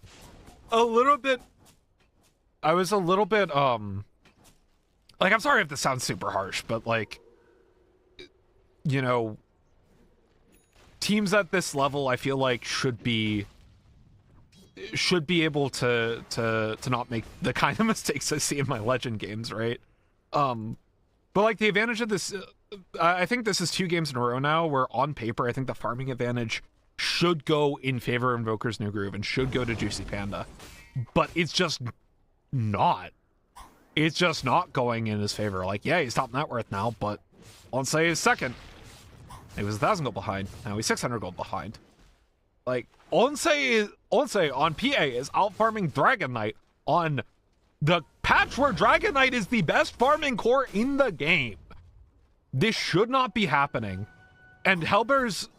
a little bit, like, I'm sorry if this sounds super harsh, but like, you know, teams at this level, I feel like should be able to not make the kind of mistakes I see in my Legend games, right? But like the advantage of this, I think this is 2 games in a row now where on paper, I think the farming advantage should go in favor of Invoker's New Groove and should go to Juicy Panda, but it's just not. It's just not going in his favor. Like, yeah, he's top net worth now, but let's say he's second. He was 1,000 gold behind. Now he's 600 gold behind. Like, Onse on PA is out farming Dragon Knight on the patch where Dragon Knight is the best farming core in the game. This should not be happening. And Hellbears,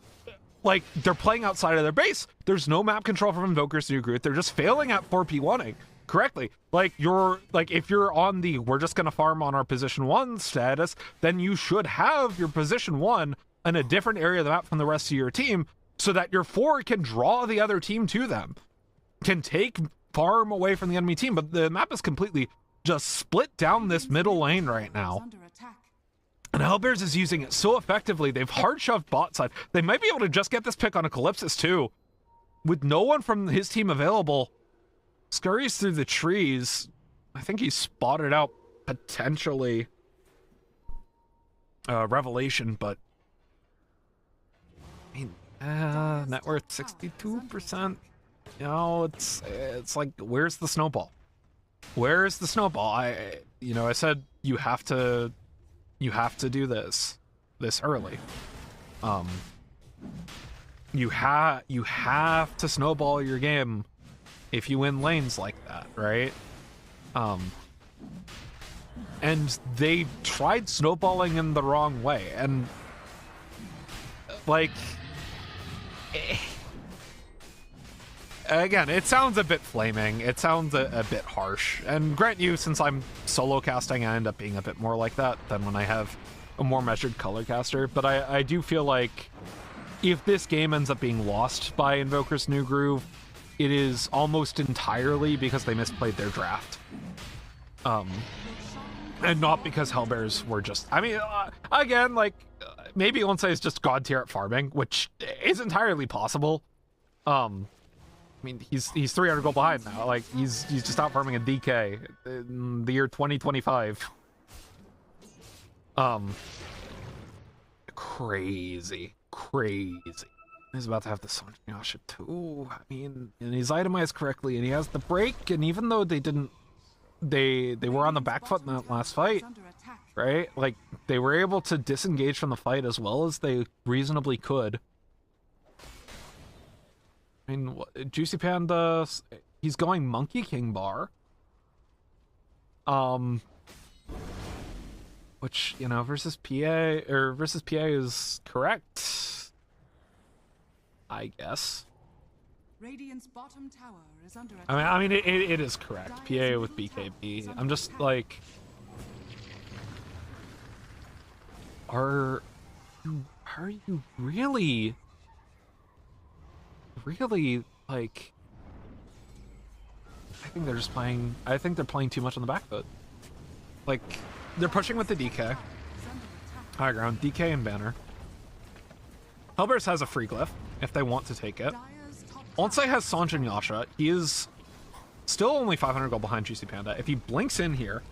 like, they're playing outside of their base. There's no map control from Invoker's New Groove. They're just failing at 4P1ing correctly. Like, if you're on the we're just gonna farm on our position 1 status, then you should have your position 1 in a different area of the map from the rest of your team so that your 4 can draw the other team to them, can take farm away from the enemy team. But the map is completely just split down this middle lane right now. And Hellbears is using it so effectively. They've hard shoved bot side. They might be able to just get this pick on a Calypsis too. With no one from his team available, scurries through the trees. I think he's spotted out potentially Revelation, but Net worth 62%. You know, it's like, where's the snowball? Where's the snowball? I said you have to do this early. You have to snowball your game if you win lanes like that, right? And they tried snowballing in the wrong way, and like, again, it sounds a bit flaming, it sounds a bit harsh, and grant you, since I'm solo casting, I end up being a bit more like that than when I have a more measured color caster, but I do feel like if this game ends up being lost by Invoker's New Groove, it is almost entirely because they misplayed their draft. And not because Hellbears were just... I mean, again, like, maybe Once is just god tier at farming, which is entirely possible. I mean, he's 300 gold behind now. Like, he's just out farming a DK in the year 2025. Crazy. He's about to have the Sanjanyasha too. I mean, and he's itemized correctly, and he has the break, and even though they didn't... They were on the back foot in that last fight, right? Like, they were able to disengage from the fight as well as they reasonably could. I mean, Juicy Panda, he's going Monkey King bar. Which, you know, versus PA is correct, I guess. Radiant's bottom tower is under attack. I mean, it is correct. PA with BKB. I'm just like, are you really like? I think they're just playing. I think they're playing too much on the back foot. Like, they're pushing with the DK. High ground, DK and banner. Hellbears has a free glyph if they want to take it. Once has Sanjanyasha, he is still only 500 gold behind Juicy Panda. If he blinks in here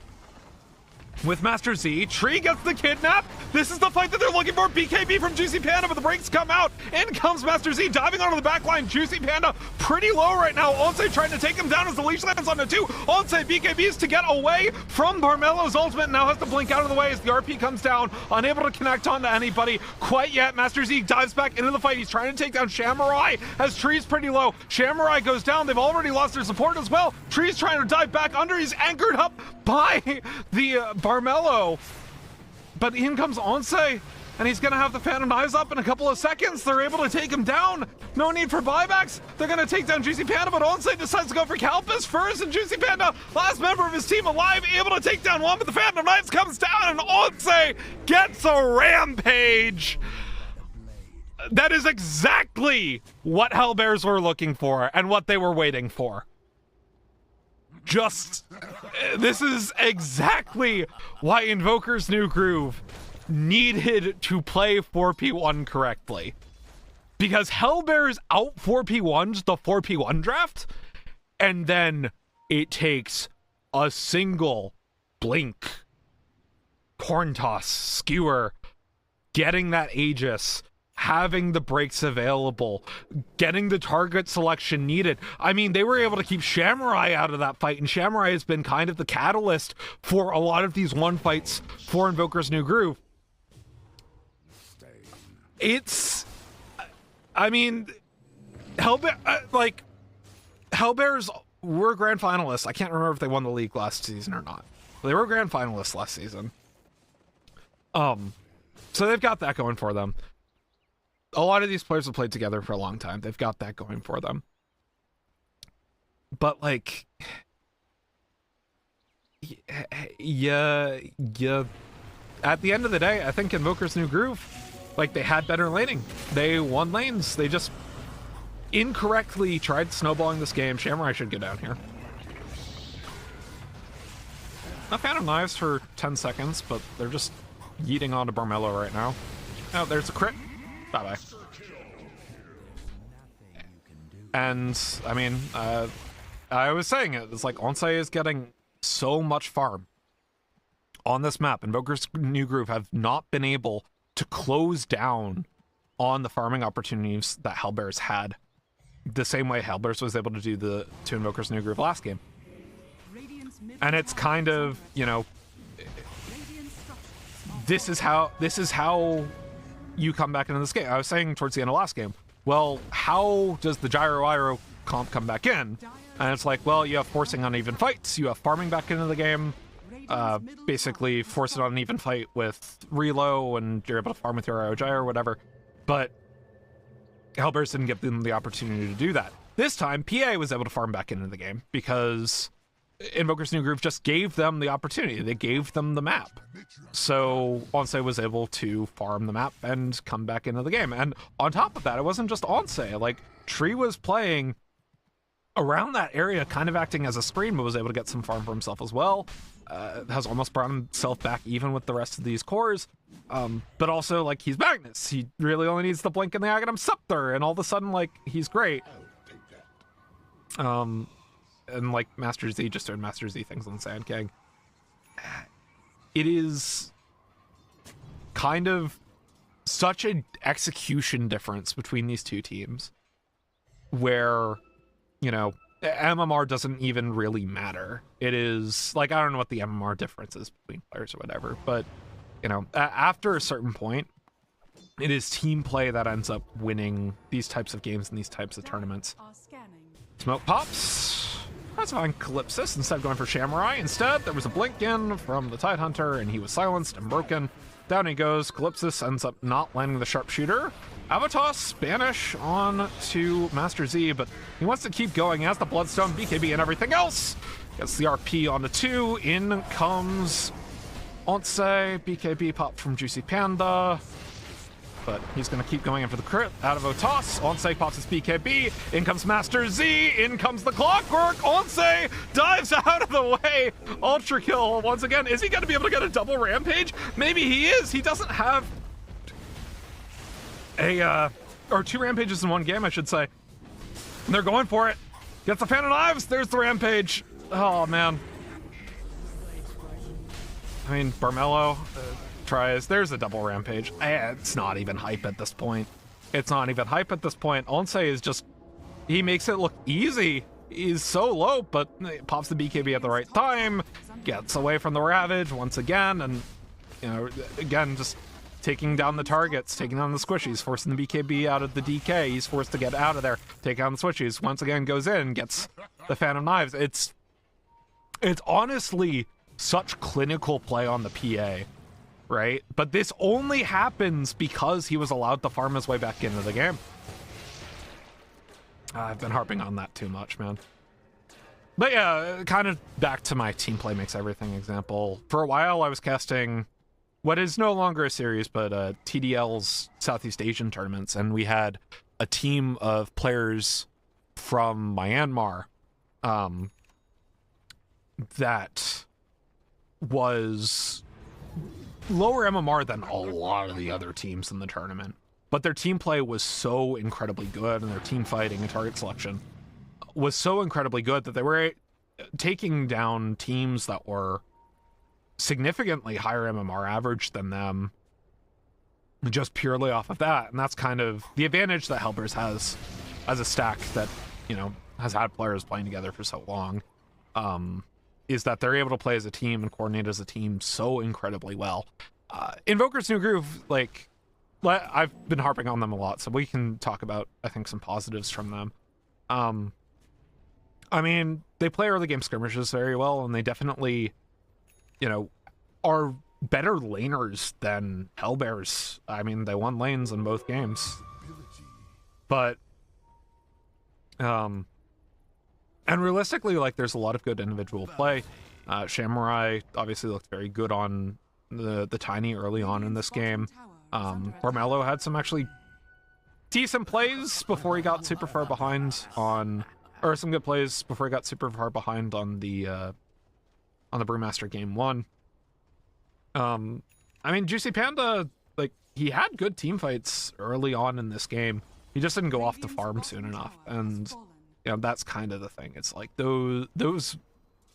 with Master Z, Tree gets the kidnap. This is the fight that they're looking for. BKB from Juicy Panda, but the breaks come out. In comes Master Z, diving onto the back line. Juicy Panda pretty low right now. Onse trying to take him down as the leash lands on the 2. Onse BKBs to get away from Barmelo's ultimate. Now has to blink out of the way as the RP comes down. Unable to connect onto anybody quite yet. Master Z dives back into the fight. He's trying to take down Samurai as Tree's pretty low. Samurai goes down. They've already lost their support as well. Tree's trying to dive back under. He's anchored up by the Barmelo. But in comes Onse, and he's gonna have the Phantom Knives up in a couple of seconds. They're able to take him down. No need for buybacks. They're gonna take down Juicy Panda, but Onse decides to go for Kalpis first, and Juicy Panda, last member of his team alive, able to take down one, but the Phantom Knives comes down, and Onse gets a rampage. That is exactly what Hellbears were looking for, and what they were waiting for. This is exactly why Invoker's New Groove needed to play 4P1 correctly. Because Hellbears out 4P1's the 4P1 draft, and then it takes a single blink, corn toss, skewer, getting that Aegis, having the breaks available, getting the target selection needed. I mean, they were able to keep Samurai out of that fight, and Samurai has been kind of the catalyst for a lot of these one fights for Invoker's New Groove. It's... I mean, Hellbears were grand finalists. I can't remember if they won the league last season or not. They were grand finalists last season. So they've got that going for them. A lot of these players have played together for a long time. They've got that going for them. But, like, yeah, at the end of the day, I think Invoker's New Groove, like, they had better laning. They won lanes. They just incorrectly tried snowballing this game. Samurai should get down here. Not Phantom Knives for 10 seconds, but they're just yeeting onto Barmelo right now. Oh, there's a crit. Bye-bye. And, I mean, I was saying it. It's like, Onse is getting so much farm on this map. Invoker's New Groove have not been able to close down on the farming opportunities that Hellbears had, the same way Hellbears was able to do to Invoker's New Groove last game. And it's kind of, you know, this is how you come back into this game. I was saying towards the end of last game, well, how does the gyro comp come back in? And it's like, well, you have forcing uneven fights, you have farming back into the game, basically force it on an even fight with relo, and you're able to farm with your RO gyro or whatever. But Hellbears didn't give them the opportunity to do that. This time, PA was able to farm back into the game because Invoker's New Groove just gave them the opportunity. They gave them the map. So Onse was able to farm the map and come back into the game. And on top of that, it wasn't just Onse. Like, Tree was playing around that area, kind of acting as a screen, but was able to get some farm for himself as well. Has almost brought himself back even with the rest of these cores. But also, like, he's Magnus. He really only needs the Blink and the Aghanim Scepter, and all of a sudden, like, he's great. And like Master Z just doing Master Z things on Sand King. It is kind of such an execution difference between these two teams where, you know, MMR doesn't even really matter. It is like, I don't know what the MMR difference is between players or whatever, but, you know, after a certain point, it is team play that ends up winning these types of games and these types of tournaments. Smoke pops. That's fine, Calypsis. Instead of going for Samurai, instead there was a blink in from the Tidehunter, and he was silenced and broken. Down he goes. Calypsis ends up not landing the sharpshooter. Avatos Spanish on to Master Z, but he wants to keep going as the Bloodstone, BKB, and everything else. Gets the RP onto 2. In comes Onse. BKB popped from Juicy Panda, but he's going to keep going in for the crit out of Otos. Onse pops his BKB. In comes Master Z. In comes the Clockwork. Onse dives out of the way. Ultra kill once again. Is he going to be able to get a double rampage? Maybe he is. He doesn't have or 2 rampages in one game, I should say. They're going for it. Gets the Fan of Knives. There's the rampage. Oh, man. I mean, Barmello tries. There's a double rampage. It's not even hype at this point. It's not even hype at this point. Onse is just, he makes it look easy. He's so low, but pops the BKB at the right time, gets away from the Ravage once again, and, you know, again, just taking down the targets, taking down the squishies, forcing the BKB out of the DK. He's forced to get out of there, take down the squishies. Once again, goes in, gets the Fan of Knives. It's honestly such clinical play on the PA. Right? But this only happens because he was allowed to farm his way back into the game. I've been harping on that too much, man. But yeah, kind of back to my team play makes everything example. For a while, I was casting what is no longer a series, but TDL's Southeast Asian tournaments, and we had a team of players from Myanmar that was lower MMR than a lot of the other teams in the tournament, but their team play was so incredibly good, and their team fighting and target selection was so incredibly good that they were taking down teams that were significantly higher MMR average than them just purely off of that. And that's kind of the advantage that Hellbears has as a stack that, you know, has had players playing together for so long, is that they're able to play as a team and coordinate as a team so incredibly well. Invoker's New Groove, like, I've been harping on them a lot, so we can talk about, I think, some positives from them. I mean, they play early game skirmishes very well, and they definitely, you know, are better laners than Hellbears. I mean, they won lanes in both games. But, and realistically, like, there's a lot of good individual play. Samurai obviously looked very good on the Tiny early on in this game. Barmello had some actually decent plays before he got super far behind on, or some good plays before he got super far behind on the Brewmaster game 1. I mean, Juicy Panda, like, he had good team fights early on in this game. He just didn't go off the farm soon enough, and you know, that's kind of the thing. It's like those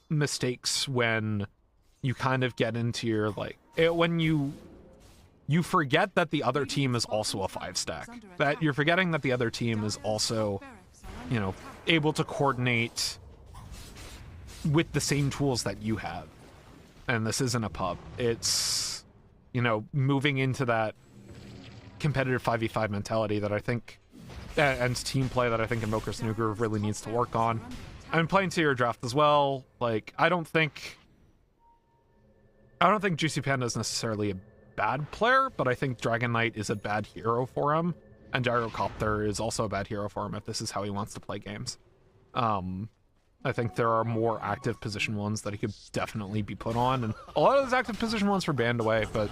mistakes when you kind of get into your, like, when you you forget that the other team is also a 5-stack. That you're forgetting that the other team is also, you know, able to coordinate with the same tools that you have. And this isn't a pub. It's, you know, moving into that competitive 5v5 mentality that I think, and team play that I think Invoker's New Groove really needs to work on. I'm playing Tier Draft as well. Like, I don't think Juicy Panda is necessarily a bad player, but I think Dragon Knight is a bad hero for him, and Gyrocopter is also a bad hero for him if this is how he wants to play games. I think there are more active position ones that he could definitely be put on, and a lot of those active position ones were banned away, but,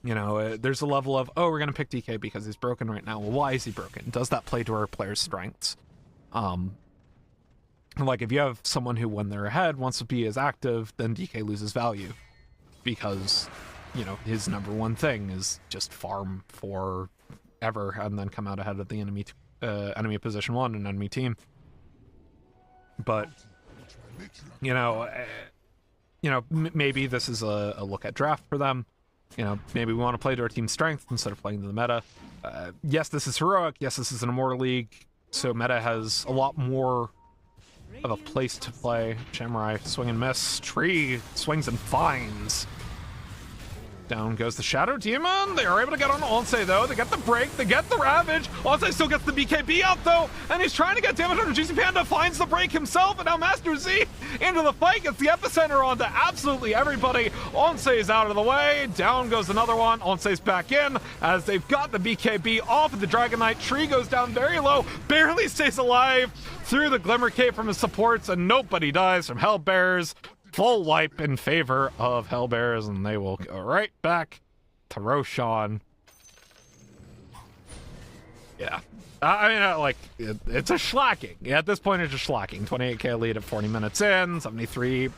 you know, there's a level of, oh, we're going to pick DK because he's broken right now. Well, why is he broken? Does that play to our player's strengths? Like, if you have someone who, when they're ahead, wants to be as active, then DK loses value because, you know, his number one thing is just farm forever and then come out ahead of the enemy position one and enemy team. But, you know, maybe this is a look at draft for them. You know, maybe we want to play to our team's strength instead of playing to the meta. Yes, this is heroic. Yes, this is an Immortal League. So meta has a lot more of a place to play. Samurai, swing and miss. Tree swings and finds. Down goes the Shadow Demon. They are able to get on Onse, though. They get the break. They get the Ravage. Onse still gets the BKB out, though, and he's trying to get damage on Juicy Panda. Finds the break himself, and now Master Z into the fight. Gets the epicenter onto absolutely everybody. Onse is out of the way. Down goes another one. Onse's back in as they've got the BKB off of the Dragon Knight. Tree goes down very low. Barely stays alive through the Glimmer Cape from his supports, and nobody dies from Hellbears. Full wipe in favor of Hellbears, and they will go right back to Roshan. Yeah. I mean, like, it's a schlacking. At this point, it's just schlacking. 28k lead at 40 minutes in, 73%.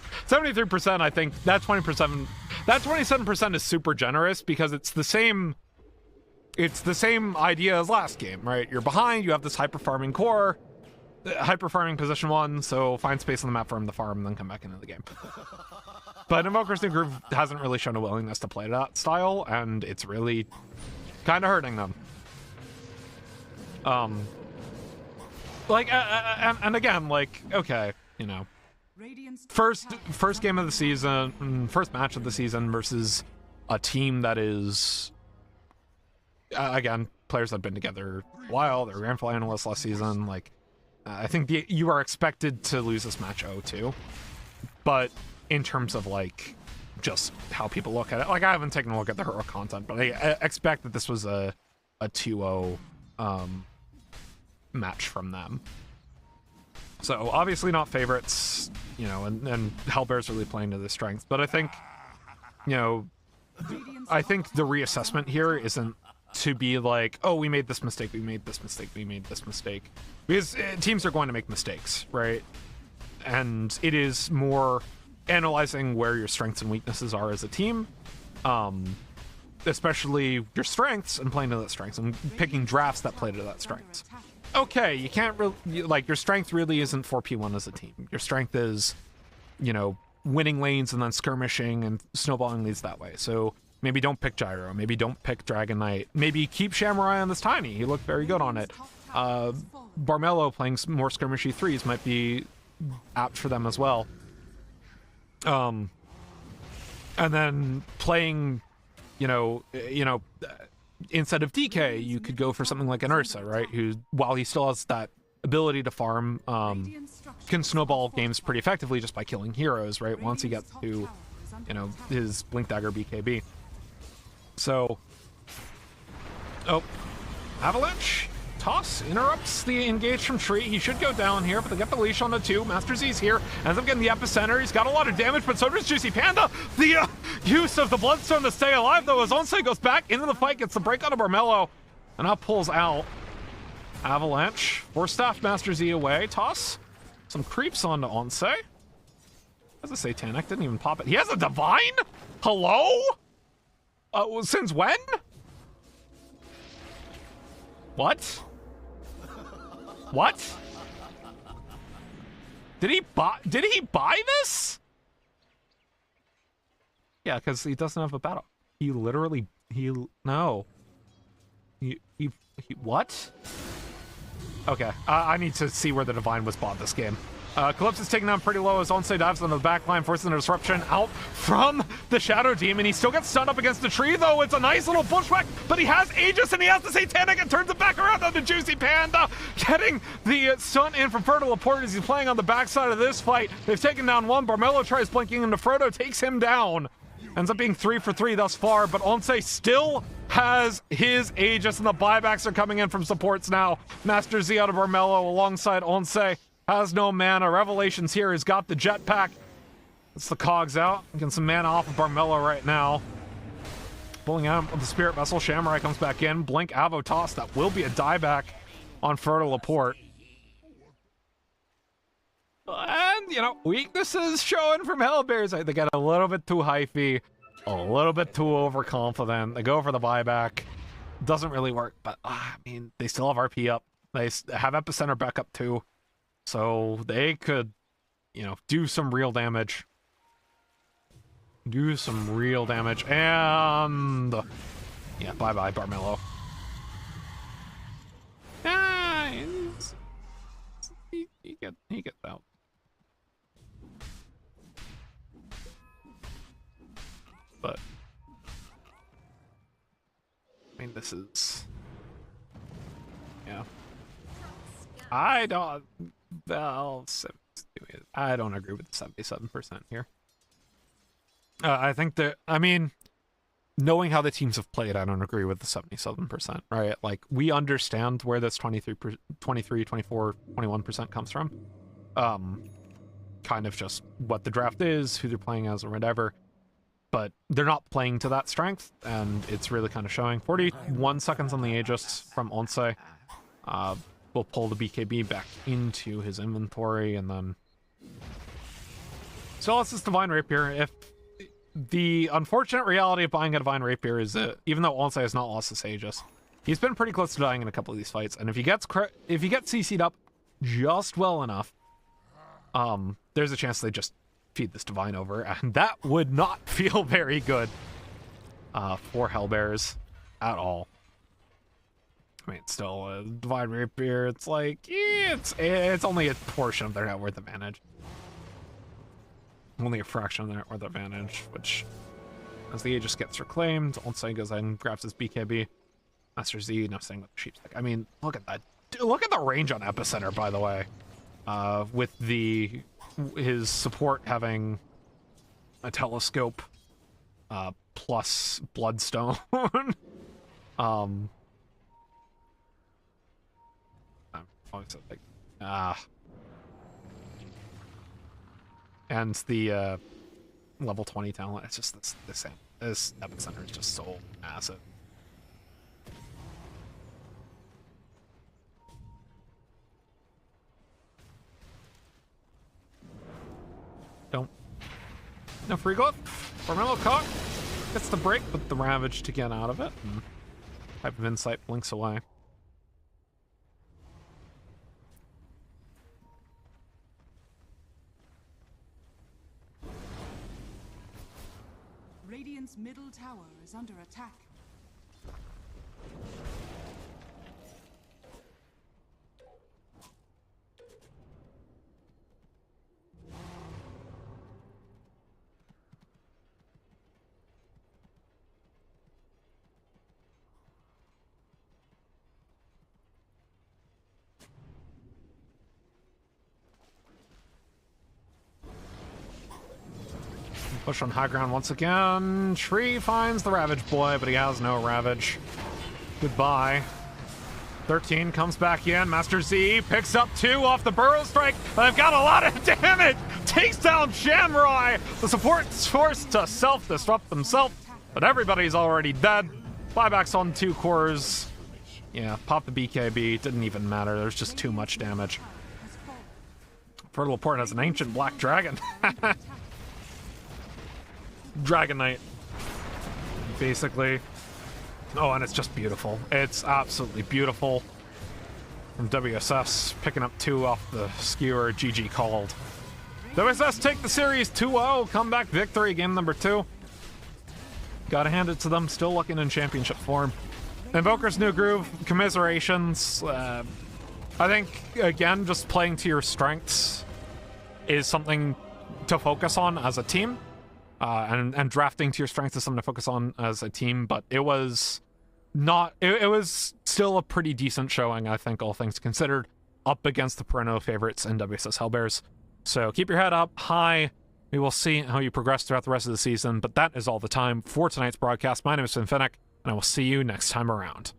I think that 20%, that 27% is super generous because it's the same idea as last game, right? You're behind, you have this hyper farming core, hyper farming position one, so find space on the map for him to farm and then come back into the game. But Invoker's New Groove hasn't really shown a willingness to play that style, and it's really kind of hurting them. Like, and again, like, okay, you know, first game of the season, first match of the season versus a team that is, again, players that have been together a while. They were grand finalists last season. Like, I think you are expected to lose this match 0-2, but in terms of, like, just how people look at it, like, I haven't taken a look at the hero content, but I expect that this was a 2-0 match from them. So obviously not favorites, you know, and Hellbear's really playing to their strengths, but I think, you know, I think the reassessment here isn't to be like, oh, we made this mistake, we made this mistake, we made this mistake. Because teams are going to make mistakes, right? And it is more analyzing where your strengths and weaknesses are as a team, especially your strengths and playing to that strengths and picking drafts that play to that strengths. Okay, you can't really, like, your strength really isn't 4P1 as a team. Your strength is, you know, winning lanes and then skirmishing and snowballing leads that way. So maybe don't pick Gyro, maybe don't pick Dragon Knight, maybe keep Samurai on this Tiny. He looked very good on it. Barmello playing more skirmishy threes might be apt for them as well. And then playing, you know, instead of DK, you could go for something like an Ursa, right? Who, while he still has that ability to farm, can snowball games pretty effectively just by killing heroes, right? Once he gets to, you know, his Blink Dagger BKB. So, oh, Avalanche. Toss interrupts the engage from Tree. He should go down here, but they get the leash on the 2. Master Z's here. Ends up getting the epicenter. He's got a lot of damage, but so does Juicy Panda. The use of the Bloodstone to stay alive, though, as Onse goes back into the fight, gets the break on Barmello, and now pulls out Avalanche. Force Staff Master Z away. Toss some creeps onto Onse. Has a Satanic, didn't even pop it. He has a Divine? Hello? Since when? What? What? Did he buy this? Yeah, because he doesn't have a battle. He literally No. What? Okay, I need to see where the Divine was bought this game. Calypso is taken down pretty low as Onsei dives on the back line, forcing a disruption out from the Shadow Demon. He still gets stunned up against the tree, though. It's a nice little bushwhack, but he has Aegis and he has the Satanic and turns it back around on the Juicy Panda, getting the stun in from Fertile Laporte as he's playing on the backside of this fight. They've taken down one. Barmello tries blinking into Frodo, takes him down. Ends up being 3 for 3 thus far, but Onsei still has his Aegis, and the buybacks are coming in from supports now. Master Z out of Barmello alongside Onsei. Has no mana. Revelations here has got the jetpack. It's the cogs out. Getting some mana off of Barmello right now. Pulling out of the Spirit Vessel. Shamroy comes back in. Blink Avo toss. That will be a dieback on Fertile Laporte. And, you know, weaknesses showing from Hellbears. They get a little bit too hyphy, a little bit too overconfident. They go for the buyback. Doesn't really work, but, I mean, they still have RP up. They have Epicenter back up too. So they could, you know, do some real damage. And, yeah, bye-bye, Barmello. Ah, he gets out. But, I mean, this is, yeah. I don't agree with the 77% here. I think that, I mean, knowing how the teams have played, I don't agree with the 77%, right? Like, we understand where this 23, 24, 21% comes from. Kind of just what the draft is, who they're playing as, or whatever. But they're not playing to that strength, and it's really kind of showing. 41 seconds on the Aegis from Onsei. Will pull the BKB back into his inventory, and then still has this Divine Rapier. If the unfortunate reality of buying a Divine Rapier is that even though Onsei has not lost his Aegis, he's been pretty close to dying in a couple of these fights, and if he gets CC'd up just well enough, there's a chance they just feed this Divine over, and that would not feel very good for Hellbears at all. I mean, it's still a Divine Rapier. It's like, yeah, it's only a portion of their net worth advantage. Only a fraction of their net worth advantage, which, as the Aegis gets reclaimed, Onsei goes ahead and grabs his BKB. Master Z, no saying with the sheepstick. I mean, look at that. Look at the range on Epicenter, by the way. With his support having a telescope, plus Bloodstone. And the level 20 talent, it's just the same. This Epicenter is just so massive. No free glove. Barmello caught. Gets the break, but the Ravage to get out of it. And Type of Insight blinks away. Radiant's middle tower is under attack. Push on high ground once again. Tree finds the Ravage boy, but he has no Ravage. Goodbye. 13 comes back in. Master Z picks up 2 off the Burrow Strike. They've got a lot of damage. Takes down Shamroy. The support's forced to self-disrupt themselves, but everybody's already dead. Buybacks on 2 cores. Yeah, pop the BKB. Didn't even matter. There's just too much damage. Fertile Laporte has an ancient black dragon. Dragon Knight, basically. Oh, and it's just beautiful. It's absolutely beautiful. From WSS, picking up 2 off the skewer. GG called. WSS take the series 2-0. Comeback victory, game number 2. Gotta hand it to them, still looking in championship form. Invoker's new groove, commiserations. I think, again, just playing to your strengths is something to focus on as a team. And drafting to your strengths is something to focus on as a team, but it was not... It was still a pretty decent showing, I think, all things considered, up against the perennial favorites in WSS.Hellbears. So keep your head up high. We will see how you progress throughout the rest of the season, but that is all the time for tonight's broadcast. My name is Infinix, and I will see you next time around.